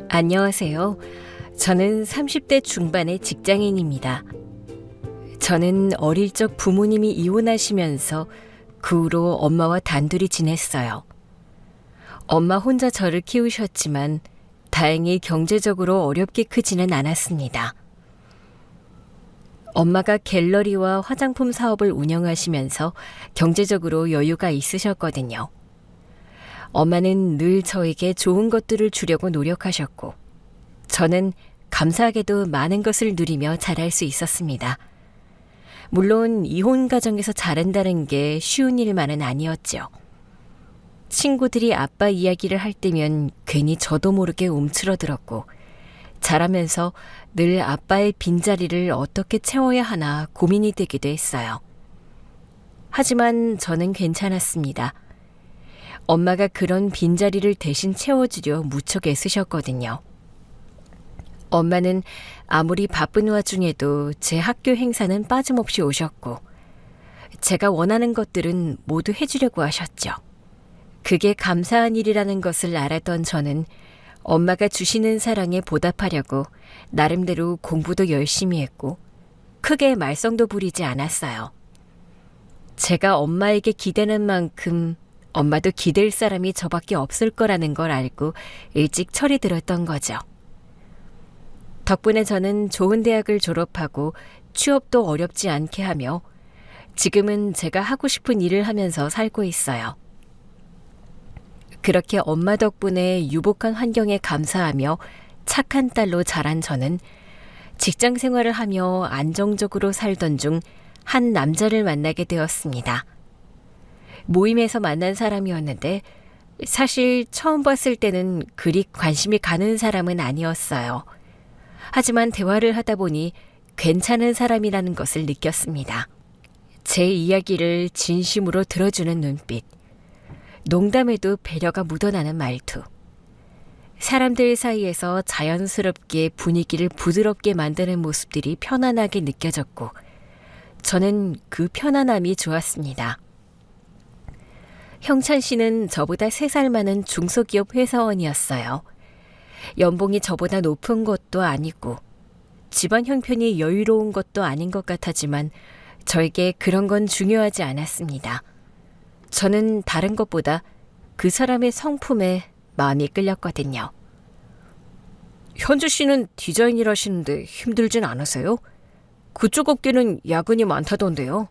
안녕하세요. 저는 30대 중반의 직장인입니다. 저는 어릴 적 부모님이 이혼하시면서 그 후로 엄마와 단둘이 지냈어요. 엄마 혼자 저를 키우셨지만 다행히 경제적으로 어렵게 크지는 않았습니다. 엄마가 갤러리와 화장품 사업을 운영하시면서 경제적으로 여유가 있으셨거든요. 엄마는 늘 저에게 좋은 것들을 주려고 노력하셨고, 저는 감사하게도 많은 것을 누리며 자랄 수 있었습니다. 물론 이혼 가정에서 자란다는 게 쉬운 일만은 아니었죠. 친구들이 아빠 이야기를 할 때면 괜히 저도 모르게 움츠러들었고, 자라면서 늘 아빠의 빈자리를 어떻게 채워야 하나 고민이 되기도 했어요. 하지만 저는 괜찮았습니다. 엄마가 그런 빈자리를 대신 채워주려 무척 애쓰셨거든요. 엄마는 아무리 바쁜 와중에도 제 학교 행사는 빠짐없이 오셨고, 제가 원하는 것들은 모두 해주려고 하셨죠. 그게 감사한 일이라는 것을 알았던 저는 엄마가 주시는 사랑에 보답하려고 나름대로 공부도 열심히 했고, 크게 말썽도 부리지 않았어요. 제가 엄마에게 기대는 만큼 엄마도 기댈 사람이 저밖에 없을 거라는 걸 알고 일찍 철이 들었던 거죠. 덕분에 저는 좋은 대학을 졸업하고 취업도 어렵지 않게 하며 지금은 제가 하고 싶은 일을 하면서 살고 있어요. 그렇게 엄마 덕분에 유복한 환경에 감사하며 착한 딸로 자란 저는 직장 생활을 하며 안정적으로 살던 중 한 남자를 만나게 되었습니다. 모임에서 만난 사람이었는데 사실 처음 봤을 때는 그리 관심이 가는 사람은 아니었어요. 하지만 대화를 하다 보니 괜찮은 사람이라는 것을 느꼈습니다. 제 이야기를 진심으로 들어주는 눈빛, 농담에도 배려가 묻어나는 말투, 사람들 사이에서 자연스럽게 분위기를 부드럽게 만드는 모습들이 편안하게 느껴졌고, 저는 그 편안함이 좋았습니다. 형찬 씨는 저보다 3살 많은 중소기업 회사원이었어요. 연봉이 저보다 높은 것도 아니고 집안 형편이 여유로운 것도 아닌 것 같았지만 저에게 그런 건 중요하지 않았습니다. 저는 다른 것보다 그 사람의 성품에 마음이 끌렸거든요. 현주 씨는 디자인 일 하시는데 힘들진 않으세요? 그쪽 업계는 야근이 많다던데요.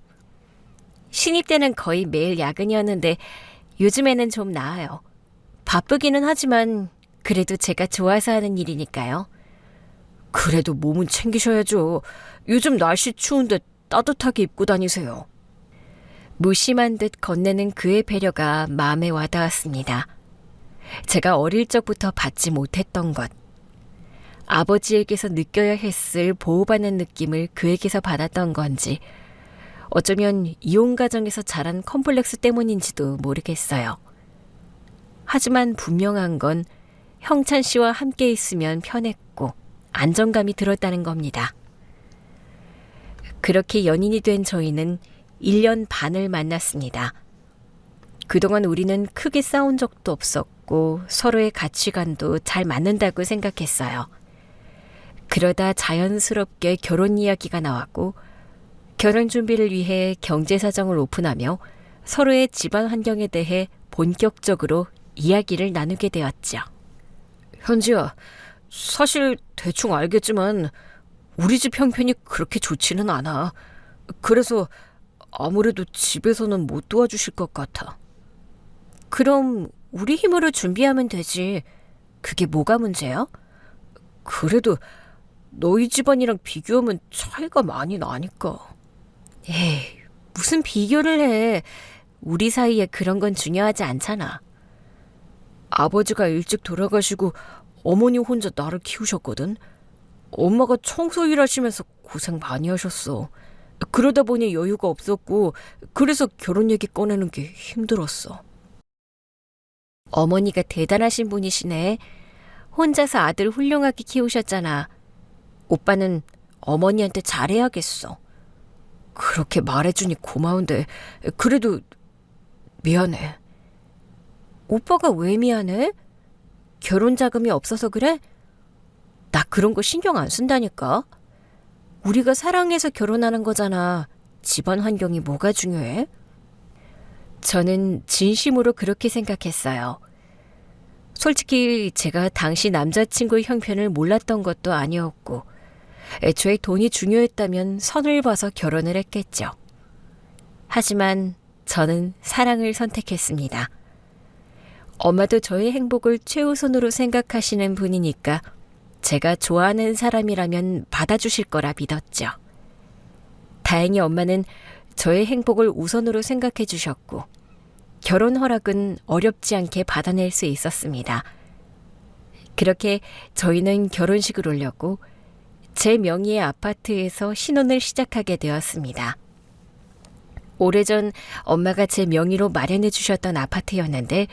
신입 때는 거의 매일 야근이었는데 요즘에는 좀 나아요. 바쁘기는 하지만 그래도 제가 좋아서 하는 일이니까요. 그래도 몸은 챙기셔야죠. 요즘 날씨 추운데 따뜻하게 입고 다니세요. 무심한 듯 건네는 그의 배려가 마음에 와닿았습니다. 제가 어릴 적부터 받지 못했던 것, 아버지에게서 느껴야 했을 보호받는 느낌을 그에게서 받았던 건지, 어쩌면 이혼 가정에서 자란 컴플렉스 때문인지도 모르겠어요. 하지만 분명한 건 형찬 씨와 함께 있으면 편했고 안정감이 들었다는 겁니다. 그렇게 연인이 된 저희는 1년 반을 만났습니다. 그동안 우리는 크게 싸운 적도 없었고 서로의 가치관도 잘 맞는다고 생각했어요. 그러다 자연스럽게 결혼 이야기가 나왔고, 결혼 준비를 위해 경제사정을 오픈하며 서로의 집안 환경에 대해 본격적으로 이야기를 나누게 되었죠. 현지야, 사실 대충 알겠지만 우리 집 형편이 그렇게 좋지는 않아. 그래서 아무래도 집에서는 못 도와주실 것 같아. 그럼 우리 힘으로 준비하면 되지. 그게 뭐가 문제야? 그래도 너희 집안이랑 비교하면 차이가 많이 나니까. 에이, 무슨 비교를 해. 우리 사이에 그런 건 중요하지 않잖아. 아버지가 일찍 돌아가시고 어머니 혼자 나를 키우셨거든. 엄마가 청소 일하시면서 고생 많이 하셨어. 그러다 보니 여유가 없었고, 그래서 결혼 얘기 꺼내는 게 힘들었어. 어머니가 대단하신 분이시네. 혼자서 아들 훌륭하게 키우셨잖아. 오빠는 어머니한테 잘해야겠어. 그렇게 말해주니 고마운데 그래도 미안해. 오빠가 왜 미안해? 결혼 자금이 없어서 그래? 나 그런 거 신경 안 쓴다니까. 우리가 사랑해서 결혼하는 거잖아. 집안 환경이 뭐가 중요해? 저는 진심으로 그렇게 생각했어요. 솔직히 제가 당시 남자친구의 형편을 몰랐던 것도 아니었고, 애초에 돈이 중요했다면 선을 봐서 결혼을 했겠죠. 하지만 저는 사랑을 선택했습니다. 엄마도 저의 행복을 최우선으로 생각하시는 분이니까 제가 좋아하는 사람이라면 받아주실 거라 믿었죠. 다행히 엄마는 저의 행복을 우선으로 생각해 주셨고 결혼 허락은 어렵지 않게 받아낼 수 있었습니다. 그렇게 저희는 결혼식을 올렸고 제 명의의 아파트에서 신혼을 시작하게 되었습니다. 오래전 엄마가 제 명의로 마련해 주셨던 아파트였는데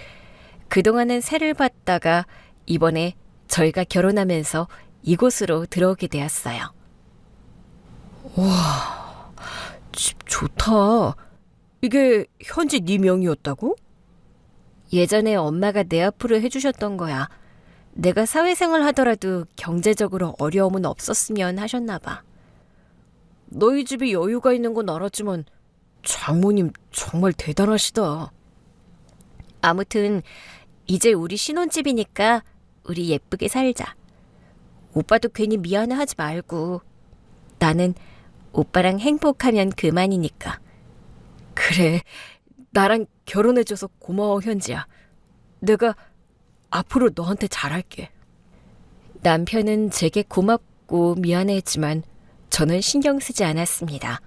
그동안은 세를 받다가 이번에 저희가 결혼하면서 이곳으로 들어오게 되었어요. 와, 집 좋다. 이게 현재 네 명의였다고? 예전에 엄마가 내 앞으로 해주셨던 거야. 내가 사회생활 하더라도 경제적으로 어려움은 없었으면 하셨나 봐. 너희 집이 여유가 있는 건 알았지만 장모님 정말 대단하시다. 아무튼 이제 우리 신혼집이니까 우리 예쁘게 살자. 오빠도 괜히 미안해하지 말고. 나는 오빠랑 행복하면 그만이니까. 그래, 나랑 결혼해줘서 고마워 현지야. 내가 앞으로 너한테 잘할게. 남편은 제게 고맙고 미안해했지만 저는 신경 쓰지 않았습니다.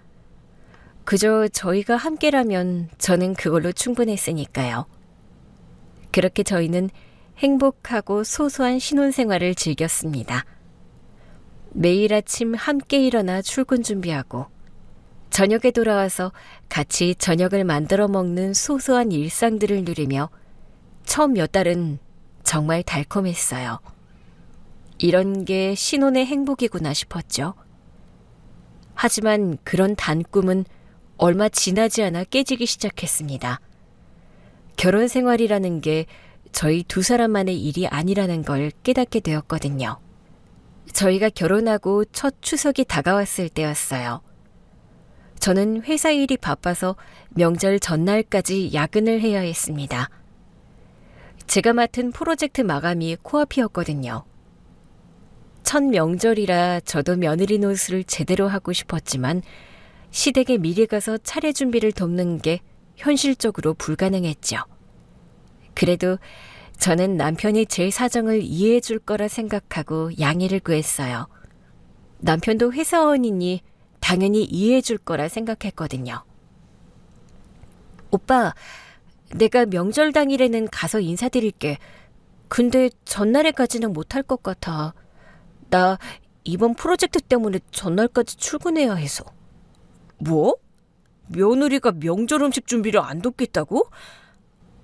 그저 저희가 함께라면 저는 그걸로 충분했으니까요. 그렇게 저희는 행복하고 소소한 신혼생활을 즐겼습니다. 매일 아침 함께 일어나 출근 준비하고 저녁에 돌아와서 같이 저녁을 만들어 먹는 소소한 일상들을 누리며 처음 몇 달은 정말 달콤했어요. 이런 게 신혼의 행복이구나 싶었죠. 하지만 그런 단꿈은 얼마 지나지 않아 깨지기 시작했습니다. 결혼 생활이라는 게 저희 두 사람만의 일이 아니라는 걸 깨닫게 되었거든요. 저희가 결혼하고 첫 추석이 다가왔을 때였어요. 저는 회사 일이 바빠서 명절 전날까지 야근을 해야 했습니다. 제가 맡은 프로젝트 마감이 코앞이었거든요. 첫 명절이라 저도 며느리 노릇을 제대로 하고 싶었지만 시댁에 미리 가서 차례 준비를 돕는 게 현실적으로 불가능했죠. 그래도 저는 남편이 제 사정을 이해해 줄 거라 생각하고 양해를 구했어요. 남편도 회사원이니 당연히 이해해 줄 거라 생각했거든요. 오빠, 내가 명절 당일에는 가서 인사드릴게. 근데 전날에까지는 못할 것 같아. 나 이번 프로젝트 때문에 전날까지 출근해야 해서. 뭐? 며느리가 명절 음식 준비를 안 돕겠다고?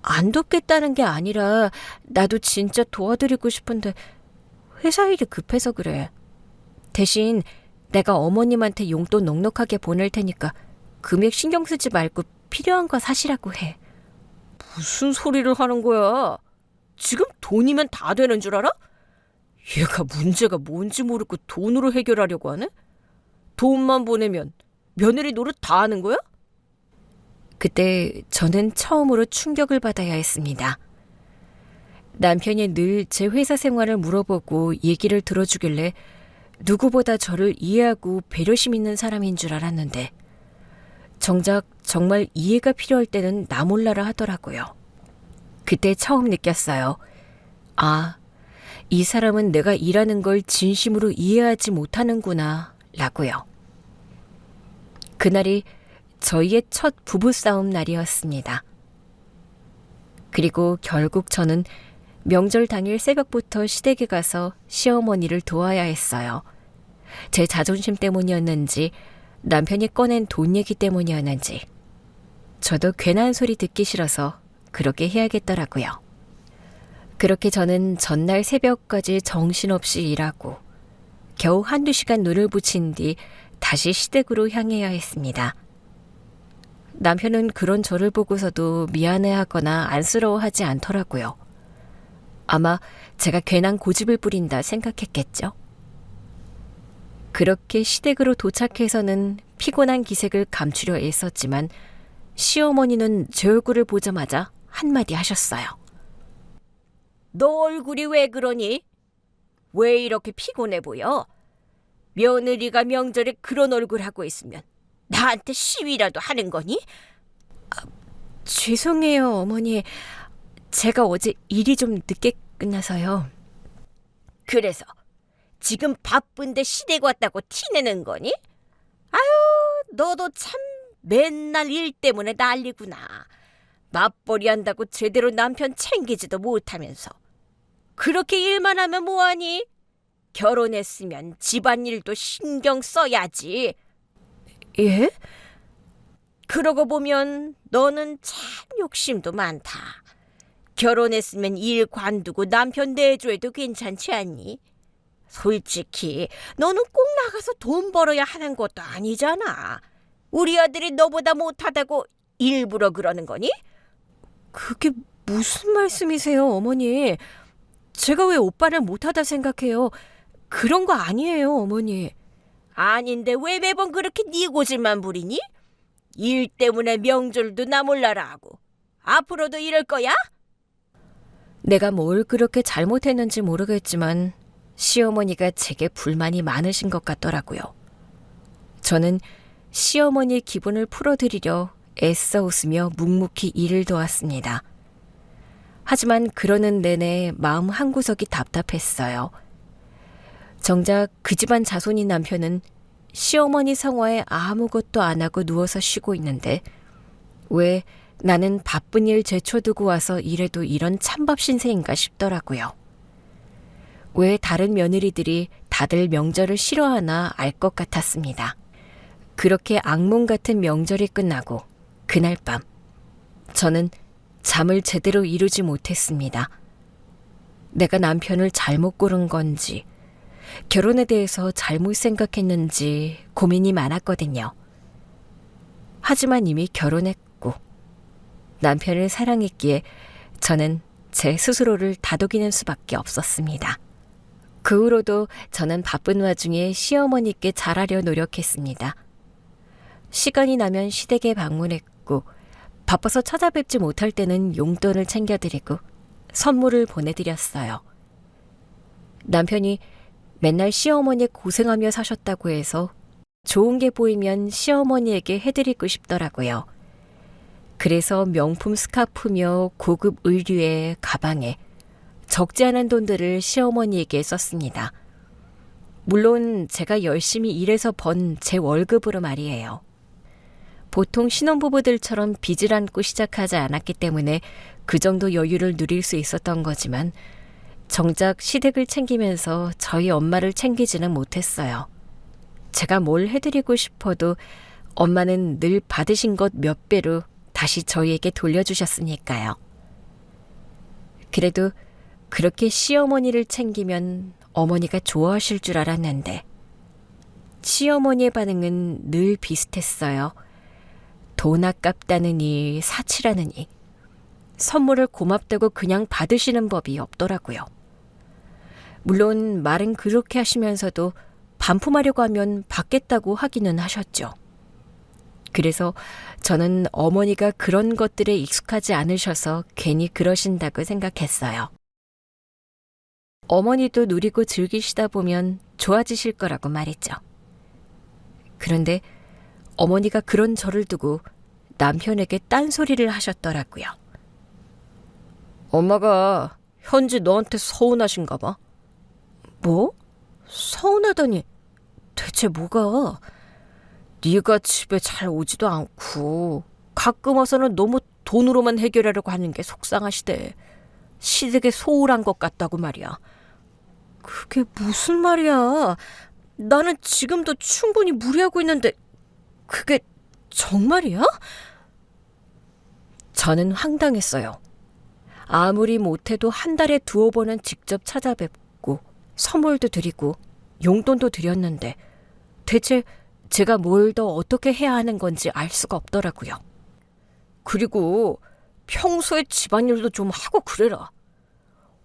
안 돕겠다는 게 아니라 나도 진짜 도와드리고 싶은데 회사 일이 급해서 그래. 대신 내가 어머님한테 용돈 넉넉하게 보낼 테니까 금액 신경 쓰지 말고 필요한 거 사시라고 해. 무슨 소리를 하는 거야? 지금 돈이면 다 되는 줄 알아? 얘가 문제가 뭔지 모르고 돈으로 해결하려고 하네? 돈만 보내면 며느리 노릇 다 하는 거야? 그때 저는 처음으로 충격을 받아야 했습니다. 남편이 늘 제 회사 생활을 물어보고 얘기를 들어주길래 누구보다 저를 이해하고 배려심 있는 사람인 줄 알았는데 정작 정말 이해가 필요할 때는 나 몰라라 하더라고요. 그때 처음 느꼈어요. 아, 이 사람은 내가 일하는 걸 진심으로 이해하지 못하는구나 라고요. 그날이 저희의 첫 부부싸움 날이었습니다. 그리고 결국 저는 명절 당일 새벽부터 시댁에 가서 시어머니를 도와야 했어요. 제 자존심 때문이었는지 남편이 꺼낸 돈 얘기 때문이었는지 저도 괜한 소리 듣기 싫어서 그렇게 해야겠더라고요. 그렇게 저는 전날 새벽까지 정신없이 일하고 겨우 한두 시간 눈을 붙인 뒤 다시 시댁으로 향해야 했습니다. 남편은 그런 저를 보고서도 미안해하거나 안쓰러워하지 않더라고요. 아마 제가 괜한 고집을 부린다 생각했겠죠. 그렇게 시댁으로 도착해서는 피곤한 기색을 감추려 애썼지만 시어머니는 제 얼굴을 보자마자 한마디 하셨어요. 너 얼굴이 왜 그러니? 왜 이렇게 피곤해 보여? 며느리가 명절에 그런 얼굴 하고 있으면 나한테 시위라도 하는 거니? 죄송해요, 어머니. 제가 어제 일이 좀 늦게 끝나서요. 그래서 지금 바쁜데 시댁 왔다고 티내는 거니? 아유, 너도 참 맨날 일 때문에 난리구나. 맞벌이 한다고 제대로 남편 챙기지도 못하면서. 그렇게 일만 하면 뭐하니? 결혼했으면 집안일도 신경 써야지. 예? 그러고 보면 너는 참 욕심도 많다. 결혼했으면 일 관두고 남편 내조해도 괜찮지 않니? 솔직히 너는 꼭 나가서 돈 벌어야 하는 것도 아니잖아. 우리 아들이 너보다 못하다고 일부러 그러는 거니? 그게 무슨 말씀이세요, 어머니? 제가 왜 오빠를 못하다 생각해요? 그런 거 아니에요, 어머니. 아닌데 왜 매번 그렇게 네 고집만 부리니? 일 때문에 명절도 나 몰라라 하고 앞으로도 이럴 거야? 내가 뭘 그렇게 잘못했는지 모르겠지만 시어머니가 제게 불만이 많으신 것 같더라고요. 저는 시어머니의 기분을 풀어드리려 애써 웃으며 묵묵히 일을 도왔습니다. 하지만 그러는 내내 마음 한구석이 답답했어요. 정작 그 집안 자손인 남편은 시어머니 성화에 아무것도 안 하고 누워서 쉬고 있는데 왜 나는 바쁜 일 제쳐두고 와서 일해도 이런 찬밥 신세인가 싶더라고요. 왜 다른 며느리들이 다들 명절을 싫어하나 알 것 같았습니다. 그렇게 악몽 같은 명절이 끝나고 그날 밤 저는 잠을 제대로 이루지 못했습니다. 내가 남편을 잘못 고른 건지 결혼에 대해서 잘못 생각했는지 고민이 많았거든요. 하지만 이미 결혼했고 남편을 사랑했기에 저는 제 스스로를 다독이는 수밖에 없었습니다. 그 후로도 저는 바쁜 와중에 시어머니께 잘하려 노력했습니다. 시간이 나면 시댁에 방문했고 바빠서 찾아뵙지 못할 때는 용돈을 챙겨드리고 선물을 보내드렸어요. 남편이 맨날 시어머니 고생하며 사셨다고 해서 좋은 게 보이면 시어머니에게 해드리고 싶더라고요. 그래서 명품 스카프며 고급 의류에 가방에 적지 않은 돈들을 시어머니에게 썼습니다. 물론 제가 열심히 일해서 번 제 월급으로 말이에요. 보통 신혼부부들처럼 빚을 안고 시작하지 않았기 때문에 그 정도 여유를 누릴 수 있었던 거지만 정작 시댁을 챙기면서 저희 엄마를 챙기지는 못했어요. 제가 뭘 해드리고 싶어도 엄마는 늘 받으신 것 몇 배로 다시 저희에게 돌려주셨으니까요. 그래도 그렇게 시어머니를 챙기면 어머니가 좋아하실 줄 알았는데 시어머니의 반응은 늘 비슷했어요. 돈 아깝다느니 사치라느니 선물을 고맙다고 그냥 받으시는 법이 없더라고요. 물론 말은 그렇게 하시면서도 반품하려고 하면 받겠다고 하기는 하셨죠. 그래서 저는 어머니가 그런 것들에 익숙하지 않으셔서 괜히 그러신다고 생각했어요. 어머니도 누리고 즐기시다 보면 좋아지실 거라고 말했죠. 그런데 어머니가 그런 저를 두고 남편에게 딴소리를 하셨더라고요. 엄마가 현지 너한테 서운하신가 봐. 뭐? 서운하다니 대체 뭐가? 네가 집에 잘 오지도 않고 가끔 와서는 너무 돈으로만 해결하려고 하는 게 속상하시대. 시댁에 소홀한 것 같다고 말이야. 그게 무슨 말이야. 나는 지금도 충분히 무리하고 있는데 그게 정말이야? 저는 황당했어요. 아무리 못해도 한 달에 2-5번은 직접 찾아뵙고 선물도 드리고 용돈도 드렸는데 대체 제가 뭘 더 어떻게 해야 하는 건지 알 수가 없더라고요. 그리고 평소에 집안일도 좀 하고 그래라.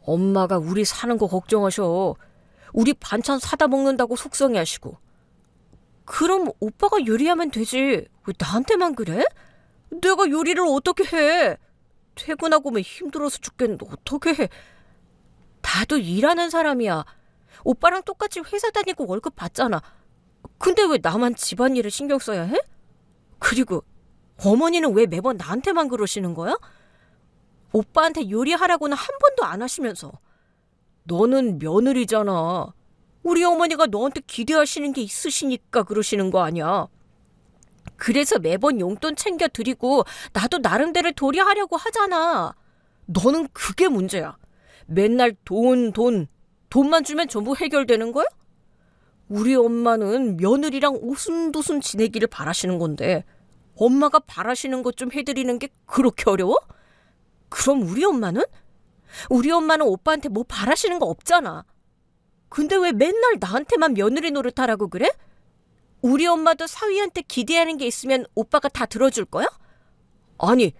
엄마가 우리 사는 거 걱정하셔. 우리 반찬 사다 먹는다고 속상해하시고. 그럼 오빠가 요리하면 되지. 왜 나한테만 그래? 내가 요리를 어떻게 해? 퇴근하고 오면 힘들어서 죽겠는데 어떻게 해? 나도 일하는 사람이야. 오빠랑 똑같이 회사 다니고 월급 받잖아. 근데 왜 나만 집안일을 신경 써야 해? 그리고 어머니는 왜 매번 나한테만 그러시는 거야? 오빠한테 요리하라고는 한 번도 안 하시면서. 너는 며느리잖아. 우리 어머니가 너한테 기대하시는 게 있으시니까 그러시는 거 아니야. 그래서 매번 용돈 챙겨드리고 나도 나름대로 도리하려고 하잖아. 너는 그게 문제야. 맨날 돈만 주면 전부 해결되는 거야? 우리 엄마는 며느리랑 오순도순 지내기를 바라시는 건데 엄마가 바라시는 것 좀 해드리는 게 그렇게 어려워? 그럼 우리 엄마는? 우리 엄마는 오빠한테 뭐 바라시는 거 없잖아. 근데 왜 맨날 나한테만 며느리 노릇하라고 그래? 우리 엄마도 사위한테 기대하는 게 있으면 오빠가 다 들어줄 거야? 아니,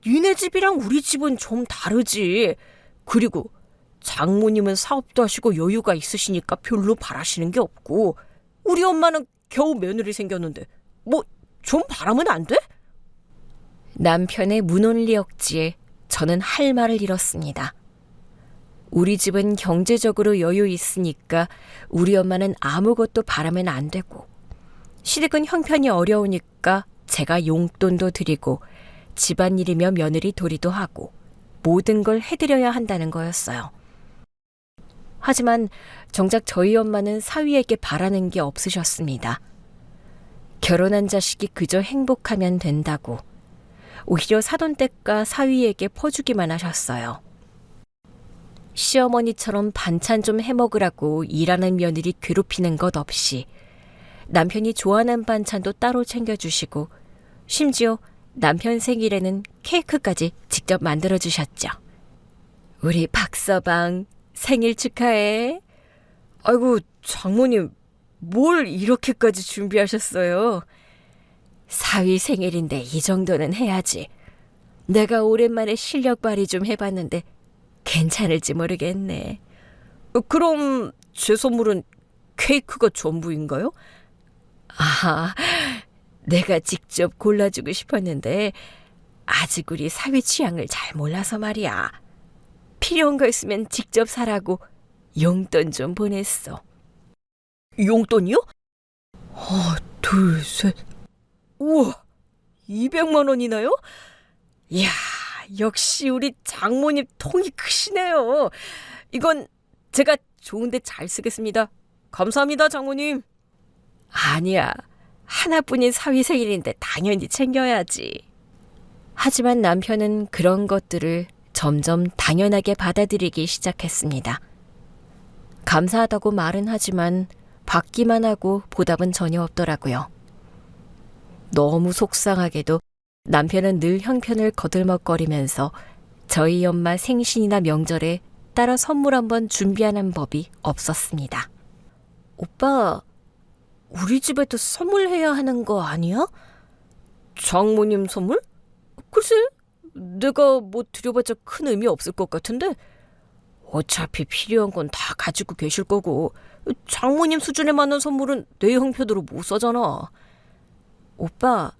니네 집이랑 우리 집은 좀 다르지. 그리고 장모님은 사업도 하시고 여유가 있으시니까 별로 바라시는 게 없고 우리 엄마는 겨우 며느리 생겼는데 뭐 좀 바라면 안 돼? 남편의 무논리 억지에 저는 할 말을 잃었습니다. 우리 집은 경제적으로 여유 있으니까 우리 엄마는 아무것도 바라면 안 되고 시댁은 형편이 어려우니까 제가 용돈도 드리고 집안일이며 며느리 도리도 하고 모든 걸 해드려야 한다는 거였어요. 하지만 정작 저희 엄마는 사위에게 바라는 게 없으셨습니다. 결혼한 자식이 그저 행복하면 된다고 오히려 사돈댁과 사위에게 퍼주기만 하셨어요. 시어머니처럼 반찬 좀 해먹으라고 일하는 며느리 괴롭히는 것 없이 남편이 좋아하는 반찬도 따로 챙겨주시고 심지어 남편 생일에는 케이크까지 직접 만들어주셨죠. 우리 박서방 생일 축하해. 아이고 장모님 뭘 이렇게까지 준비하셨어요? 사위 생일인데 이 정도는 해야지. 내가 오랜만에 실력 발휘 좀 해봤는데 괜찮을지 모르겠네. 그럼 제 선물은 케이크가 전부인가요? 아, 내가 직접 골라주고 싶었는데 아직 우리 사위 취향을 잘 몰라서 말이야. 필요한 거 있으면 직접 사라고 용돈 좀 보냈어. 용돈이요? 둘, 셋. 우와, 200만 원이나요? 이야, 역시 우리 장모님 통이 크시네요. 이건 제가 좋은데 잘 쓰겠습니다. 감사합니다, 장모님. 아니야, 하나뿐인 사위 생일인데 당연히 챙겨야지. 하지만 남편은 그런 것들을 점점 당연하게 받아들이기 시작했습니다. 감사하다고 말은 하지만 받기만 하고 보답은 전혀 없더라고요. 너무 속상하게도 남편은 늘 형편을 거들먹거리면서 저희 엄마 생신이나 명절에 따라 선물 한번 준비하는 법이 없었습니다. 오빠, 우리 집에도 선물해야 하는 거 아니야? 장모님 선물? 글쎄, 내가 뭐 드려봤자 큰 의미 없을 것 같은데 어차피 필요한 건 다 가지고 계실 거고 장모님 수준에 맞는 선물은 내 형편으로 못 사잖아. 오빠,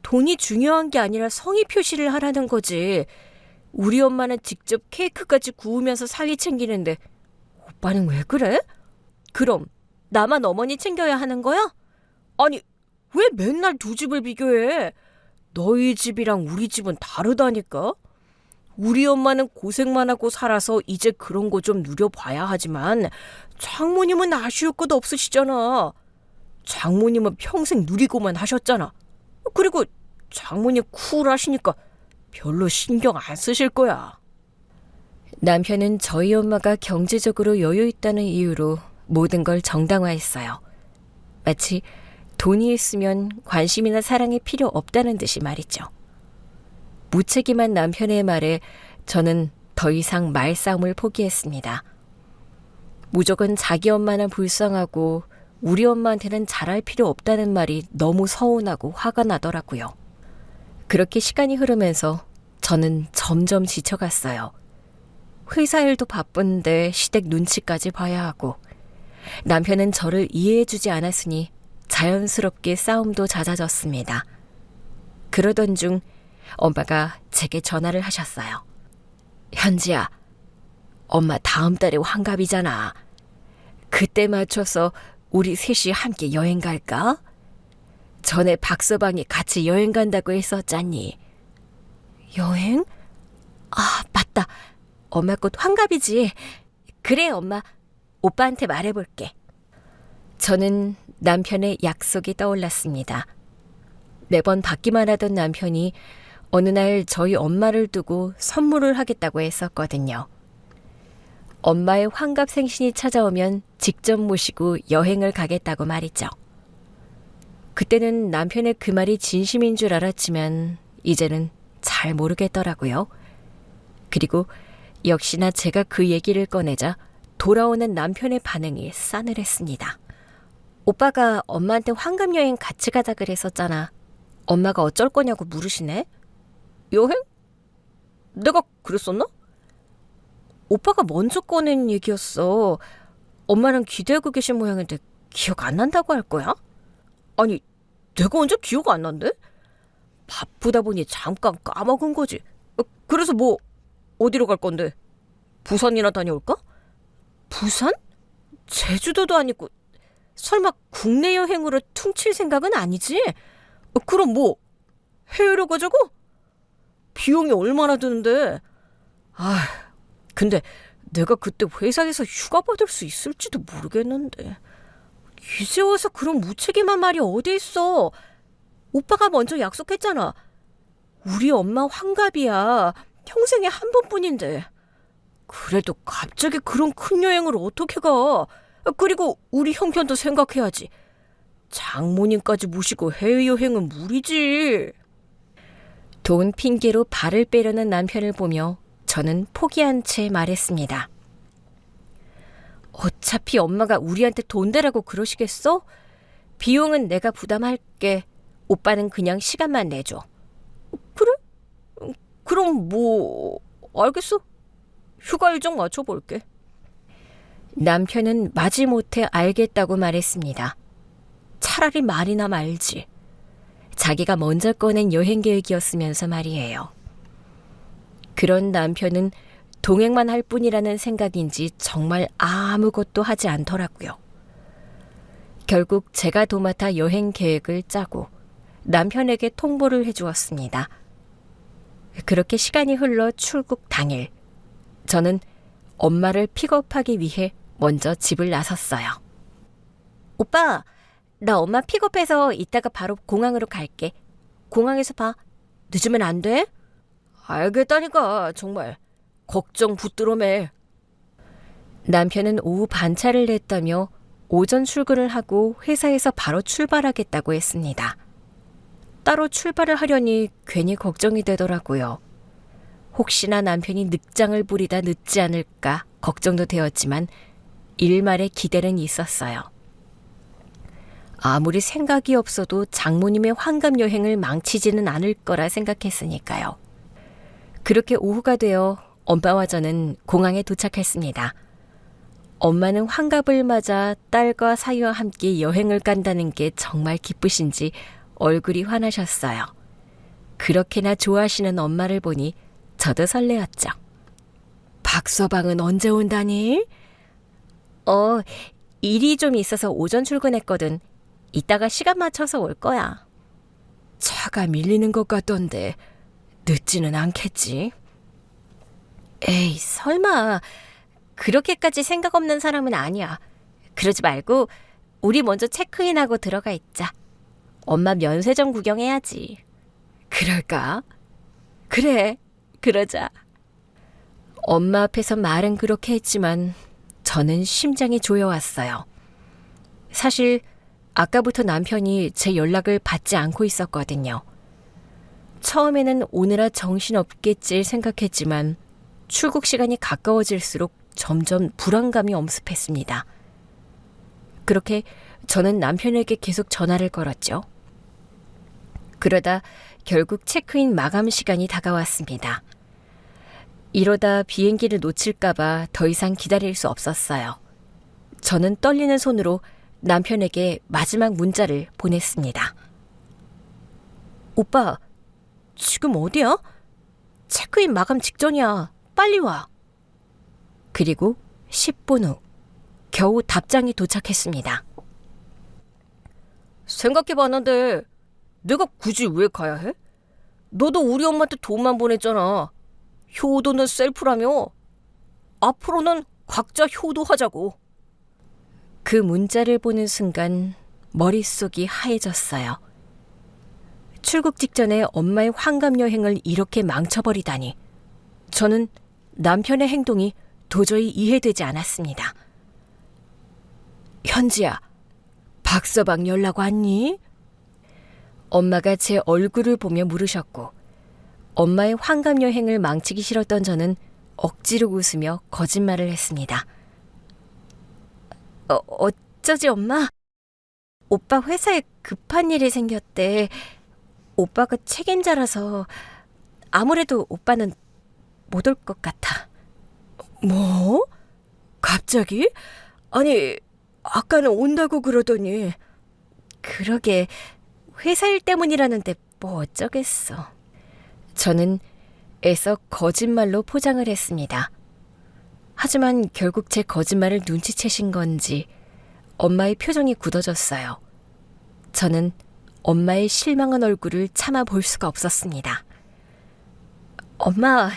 돈이 중요한 게 아니라 성의 표시를 하라는 거지. 우리 엄마는 직접 케이크까지 구우면서 사위 챙기는데 오빠는 왜 그래? 그럼 나만 어머니 챙겨야 하는 거야? 아니, 왜 맨날 두 집을 비교해? 너희 집이랑 우리 집은 다르다니까? 우리 엄마는 고생만 하고 살아서 이제 그런 거 좀 누려봐야 하지만 장모님은 아쉬울 것 없으시잖아. 장모님은 평생 누리고만 하셨잖아. 그리고 장모님 쿨하시니까 별로 신경 안 쓰실 거야. 남편은 저희 엄마가 경제적으로 여유 있다는 이유로 모든 걸 정당화했어요. 마치 돈이 있으면 관심이나 사랑이 필요 없다는 듯이 말이죠. 무책임한 남편의 말에 저는 더 이상 말싸움을 포기했습니다. 무조건 자기 엄마는 불쌍하고 우리 엄마한테는 잘할 필요 없다는 말이 너무 서운하고 화가 나더라고요. 그렇게 시간이 흐르면서 저는 점점 지쳐갔어요. 회사 일도 바쁜데 시댁 눈치까지 봐야 하고 남편은 저를 이해해주지 않았으니 자연스럽게 싸움도 잦아졌습니다. 그러던 중 엄마가 제게 전화를 하셨어요. 현지야, 엄마 다음 달에 환갑이잖아. 그때 맞춰서 우리 셋이 함께 여행 갈까? 전에 박서방이 같이 여행 간다고 했었잖니. 여행? 아, 맞다. 엄마 곧 환갑이지. 그래, 엄마. 오빠한테 말해볼게. 저는 남편의 약속이 떠올랐습니다. 매번 받기만 하던 남편이 어느 날 저희 엄마를 두고 선물을 하겠다고 했었거든요. 엄마의 환갑 생신이 찾아오면 직접 모시고 여행을 가겠다고 말이죠. 그때는 남편의 그 말이 진심인 줄 알았지만 이제는 잘 모르겠더라고요. 그리고 역시나 제가 그 얘기를 꺼내자 돌아오는 남편의 반응이 싸늘했습니다. 오빠가 엄마한테 환갑 여행 같이 가자 그랬었잖아. 엄마가 어쩔 거냐고 물으시네. 여행? 내가 그랬었나? 오빠가 먼저 꺼낸 얘기였어. 엄마는 기대하고 계신 모양인데 기억 안 난다고 할 거야? 아니, 내가 언제 기억 안 난대? 바쁘다 보니 잠깐 까먹은 거지. 그래서 뭐 어디로 갈 건데? 부산이나 다녀올까? 부산? 제주도도 아니고 설마 국내 여행으로 퉁칠 생각은 아니지? 그럼 뭐 해외로 가자고? 비용이 얼마나 드는데? 아, 근데 내가 그때 회사에서 휴가 받을 수 있을지도 모르겠는데. 이제 와서 그런 무책임한 말이 어디 있어? 오빠가 먼저 약속했잖아. 우리 엄마 환갑이야. 평생에 한 번뿐인데. 그래도 갑자기 그런 큰 여행을 어떻게 가? 그리고 우리 형편도 생각해야지. 장모님까지 모시고 해외여행은 무리지. 돈 핑계로 발을 빼려는 남편을 보며 저는 포기한 채 말했습니다. 어차피 엄마가 우리한테 돈 대라고 그러시겠어? 비용은 내가 부담할게. 오빠는 그냥 시간만 내줘. 그래? 그럼 뭐 알겠어. 휴가 일정 맞춰볼게. 남편은 마지못해 알겠다고 말했습니다. 차라리 말이나 말지. 자기가 먼저 꺼낸 여행 계획이었으면서 말이에요. 그런 남편은 동행만 할 뿐이라는 생각인지 정말 아무것도 하지 않더라고요. 결국 제가 도맡아 여행 계획을 짜고 남편에게 통보를 해주었습니다. 그렇게 시간이 흘러 출국 당일, 저는 엄마를 픽업하기 위해 먼저 집을 나섰어요. 오빠, 나 엄마 픽업해서 이따가 바로 공항으로 갈게. 공항에서 봐. 늦으면 안 돼? 알겠다니까, 정말. 걱정 붙들어매. 남편은 오후 반차를 냈다며 오전 출근을 하고 회사에서 바로 출발하겠다고 했습니다. 따로 출발을 하려니 괜히 걱정이 되더라고요. 혹시나 남편이 늑장을 부리다 늦지 않을까 걱정도 되었지만 일말의 기대는 있었어요. 아무리 생각이 없어도 장모님의 환갑 여행을 망치지는 않을 거라 생각했으니까요. 그렇게 오후가 되어 엄마와 저는 공항에 도착했습니다. 엄마는 환갑을 맞아 딸과 사위와 함께 여행을 간다는 게 정말 기쁘신지 얼굴이 환하셨어요. 그렇게나 좋아하시는 엄마를 보니 저도 설레었죠. 박서방은 언제 온다니? 일이 좀 있어서 오전 출근했거든. 이따가 시간 맞춰서 올 거야. 차가 밀리는 것 같던데 늦지는 않겠지? 에이, 설마 그렇게까지 생각 없는 사람은 아니야. 그러지 말고 우리 먼저 체크인하고 들어가 있자. 엄마 면세점 구경해야지. 그럴까? 그래, 그러자. 엄마 앞에서 말은 그렇게 했지만 저는 심장이 조여왔어요. 사실 아까부터 남편이 제 연락을 받지 않고 있었거든요. 처음에는 오느라 정신없겠지 생각했지만 출국 시간이 가까워질수록 점점 불안감이 엄습했습니다. 그렇게 저는 남편에게 계속 전화를 걸었죠. 그러다 결국 체크인 마감 시간이 다가왔습니다. 이러다 비행기를 놓칠까봐 더 이상 기다릴 수 없었어요. 저는 떨리는 손으로 남편에게 마지막 문자를 보냈습니다. 오빠, 지금 어디야? 체크인 마감 직전이야. 빨리 와. 그리고 10분 후 겨우 답장이 도착했습니다. 생각해봤는데 내가 굳이 왜 가야 해? 너도 우리 엄마한테 돈만 보냈잖아. 효도는 셀프라며. 앞으로는 각자 효도하자고. 그 문자를 보는 순간 머릿속이 하얘졌어요. 출국 직전에 엄마의 환갑 여행을 이렇게 망쳐버리다니. 저는 남편의 행동이 도저히 이해되지 않았습니다. 현지야, 박서방 연락 왔니? 엄마가 제 얼굴을 보며 물으셨고, 엄마의 환갑 여행을 망치기 싫었던 저는 억지로 웃으며 거짓말을 했습니다. 어쩌지 엄마? 오빠 회사에 급한 일이 생겼대. 오빠가 책임자라서 아무래도 오빠는 못 올 것 같아. 뭐? 갑자기? 아니, 아까는 온다고 그러더니. 그러게, 회사 일 때문이라는데 뭐 어쩌겠어. 저는 애써 거짓말로 포장을 했습니다. 하지만 결국 제 거짓말을 눈치채신 건지 엄마의 표정이 굳어졌어요. 저는 엄마의 실망한 얼굴을 참아 볼 수가 없었습니다. 엄마,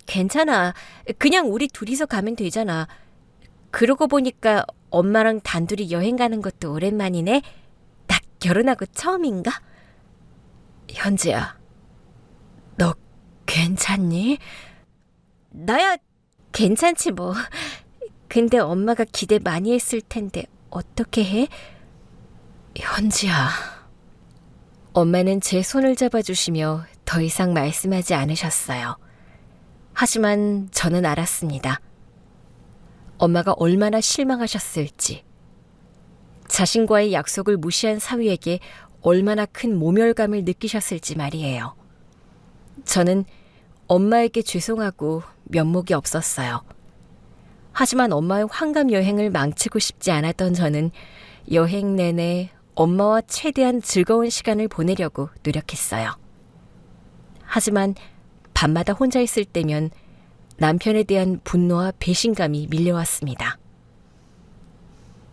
괜찮아. 그냥 우리 둘이서 가면 되잖아. 그러고 보니까 엄마랑 단둘이 여행 가는 것도 오랜만이네. 딱 결혼하고 처음인가? 현지야, 너 괜찮니? 나야 괜찮지 뭐. 근데 엄마가 기대 많이 했을 텐데 어떻게 해? 현지야. 엄마는 제 손을 잡아주시며 더 이상 말씀하지 않으셨어요. 하지만 저는 알았습니다. 엄마가 얼마나 실망하셨을지, 자신과의 약속을 무시한 사위에게 얼마나 큰 모멸감을 느끼셨을지 말이에요. 저는 엄마에게 죄송하고 면목이 없었어요. 하지만 엄마의 환갑 여행을 망치고 싶지 않았던 저는 여행 내내 엄마와 최대한 즐거운 시간을 보내려고 노력했어요. 하지만 밤마다 혼자 있을 때면 남편에 대한 분노와 배신감이 밀려왔습니다.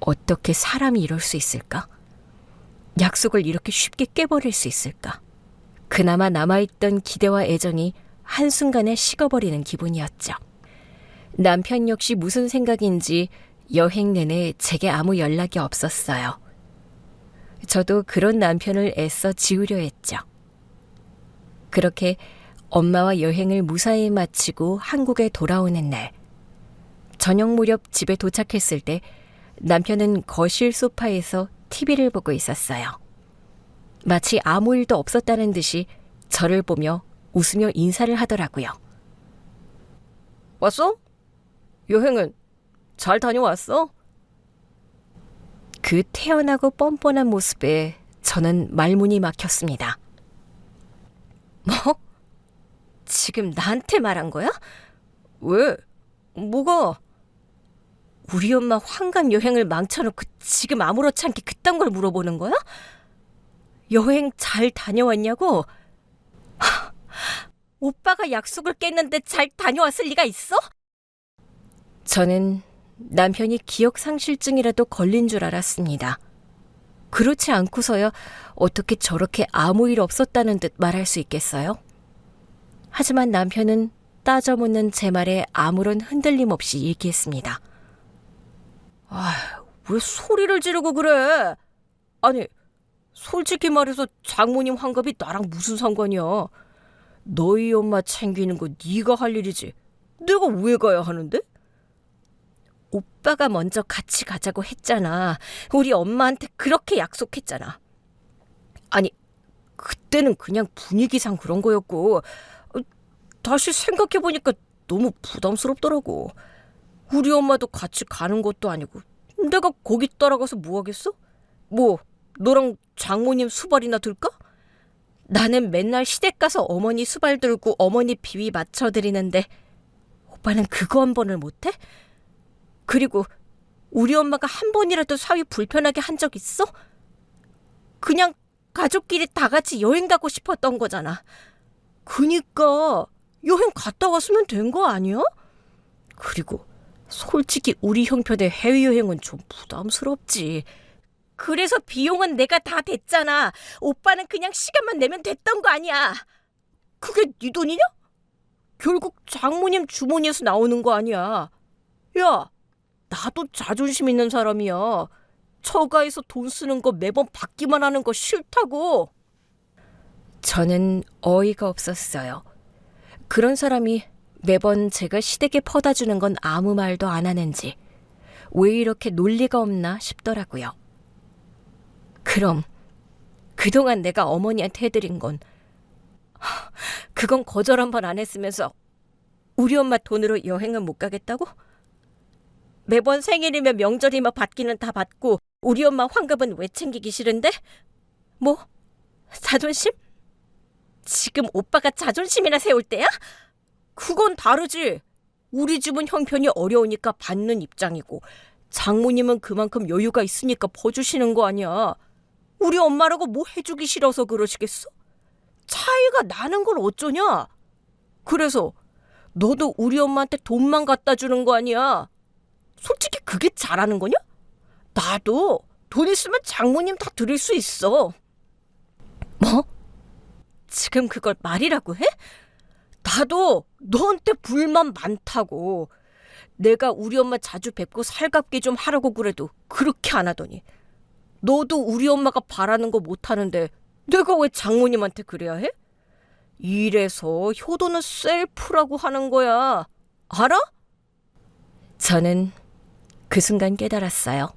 어떻게 사람이 이럴 수 있을까? 약속을 이렇게 쉽게 깨버릴 수 있을까? 그나마 남아있던 기대와 애정이 한순간에 식어버리는 기분이었죠. 남편 역시 무슨 생각인지 여행 내내 제게 아무 연락이 없었어요. 저도 그런 남편을 애써 지우려 했죠. 그렇게 엄마와 여행을 무사히 마치고 한국에 돌아오는 날, 저녁 무렵 집에 도착했을 때 남편은 거실 소파에서 TV를 보고 있었어요. 마치 아무 일도 없었다는 듯이 저를 보며 웃으며 인사를 하더라고요. 왔어? 여행은 잘 다녀왔어? 그 태연하고 뻔뻔한 모습에 저는 말문이 막혔습니다. 뭐? 지금 나한테 말한 거야? 왜? 뭐가? 우리 엄마 환갑 여행을 망쳐놓고 지금 아무렇지 않게 그딴 걸 물어보는 거야? 여행 잘 다녀왔냐고? 오빠가 약속을 깼는데 잘 다녀왔을 리가 있어? 저는 남편이 기억상실증이라도 걸린 줄 알았습니다. 그렇지 않고서야 어떻게 저렇게 아무 일 없었다는 듯 말할 수 있겠어요? 하지만 남편은 따져묻는 제 말에 아무런 흔들림 없이 얘기했습니다. 왜 소리를 지르고 그래? 아니, 솔직히 말해서 장모님 환갑이 나랑 무슨 상관이야? 너희 엄마 챙기는 거 네가 할 일이지. 내가 왜 가야 하는데? 오빠가 먼저 같이 가자고 했잖아. 우리 엄마한테 그렇게 약속했잖아. 아니, 그때는 그냥 분위기상 그런 거였고 다시 생각해보니까 너무 부담스럽더라고. 우리 엄마도 같이 가는 것도 아니고 내가 거기 따라가서 뭐 하겠어? 뭐 너랑 장모님 수발이나 들까? 나는 맨날 시댁 가서 어머니 수발 들고 어머니 비위 맞춰드리는데 오빠는 그거 한 번을 못해? 그리고 우리 엄마가 한 번이라도 사위 불편하게 한 적 있어? 그냥 가족끼리 다 같이 여행 가고 싶었던 거잖아. 그니까 여행 갔다 왔으면 된 거 아니야? 그리고 솔직히 우리 형편의 해외여행은 좀 부담스럽지. 그래서 비용은 내가 다 댔잖아. 오빠는 그냥 시간만 내면 됐던 거 아니야. 그게 네 돈이냐? 결국 장모님 주머니에서 나오는 거 아니야. 야, 나도 자존심 있는 사람이야. 처가에서 돈 쓰는 거 매번 받기만 하는 거 싫다고. 저는 어이가 없었어요. 그런 사람이 매번 제가 시댁에 퍼다 주는 건 아무 말도 안 하는지 왜 이렇게 논리가 없나 싶더라고요. 그럼 그동안 내가 어머니한테 해드린 건 그건 거절 한 번 안 했으면서 우리 엄마 돈으로 여행은 못 가겠다고? 매번 생일이면 명절이면 받기는 다 받고 우리 엄마 환갑은 왜 챙기기 싫은데? 뭐? 자존심? 지금 오빠가 자존심이나 세울 때야? 그건 다르지. 우리 집은 형편이 어려우니까 받는 입장이고 장모님은 그만큼 여유가 있으니까 퍼주시는 거 아니야. 우리 엄마라고 뭐 해주기 싫어서 그러시겠어? 차이가 나는 걸 어쩌냐? 그래서 너도 우리 엄마한테 돈만 갖다 주는 거 아니야? 솔직히 그게 잘하는 거냐? 나도 돈 있으면 장모님 다 드릴 수 있어. 뭐? 지금 그걸 말이라고 해? 나도 너한테 불만 많다고. 내가 우리 엄마 자주 뵙고 살갑게 좀 하라고 그래도 그렇게 안 하더니 너도 우리 엄마가 바라는 거 못하는데 내가 왜 장모님한테 그래야 해? 이래서 효도는 셀프라고 하는 거야. 알아? 저는 그 순간 깨달았어요.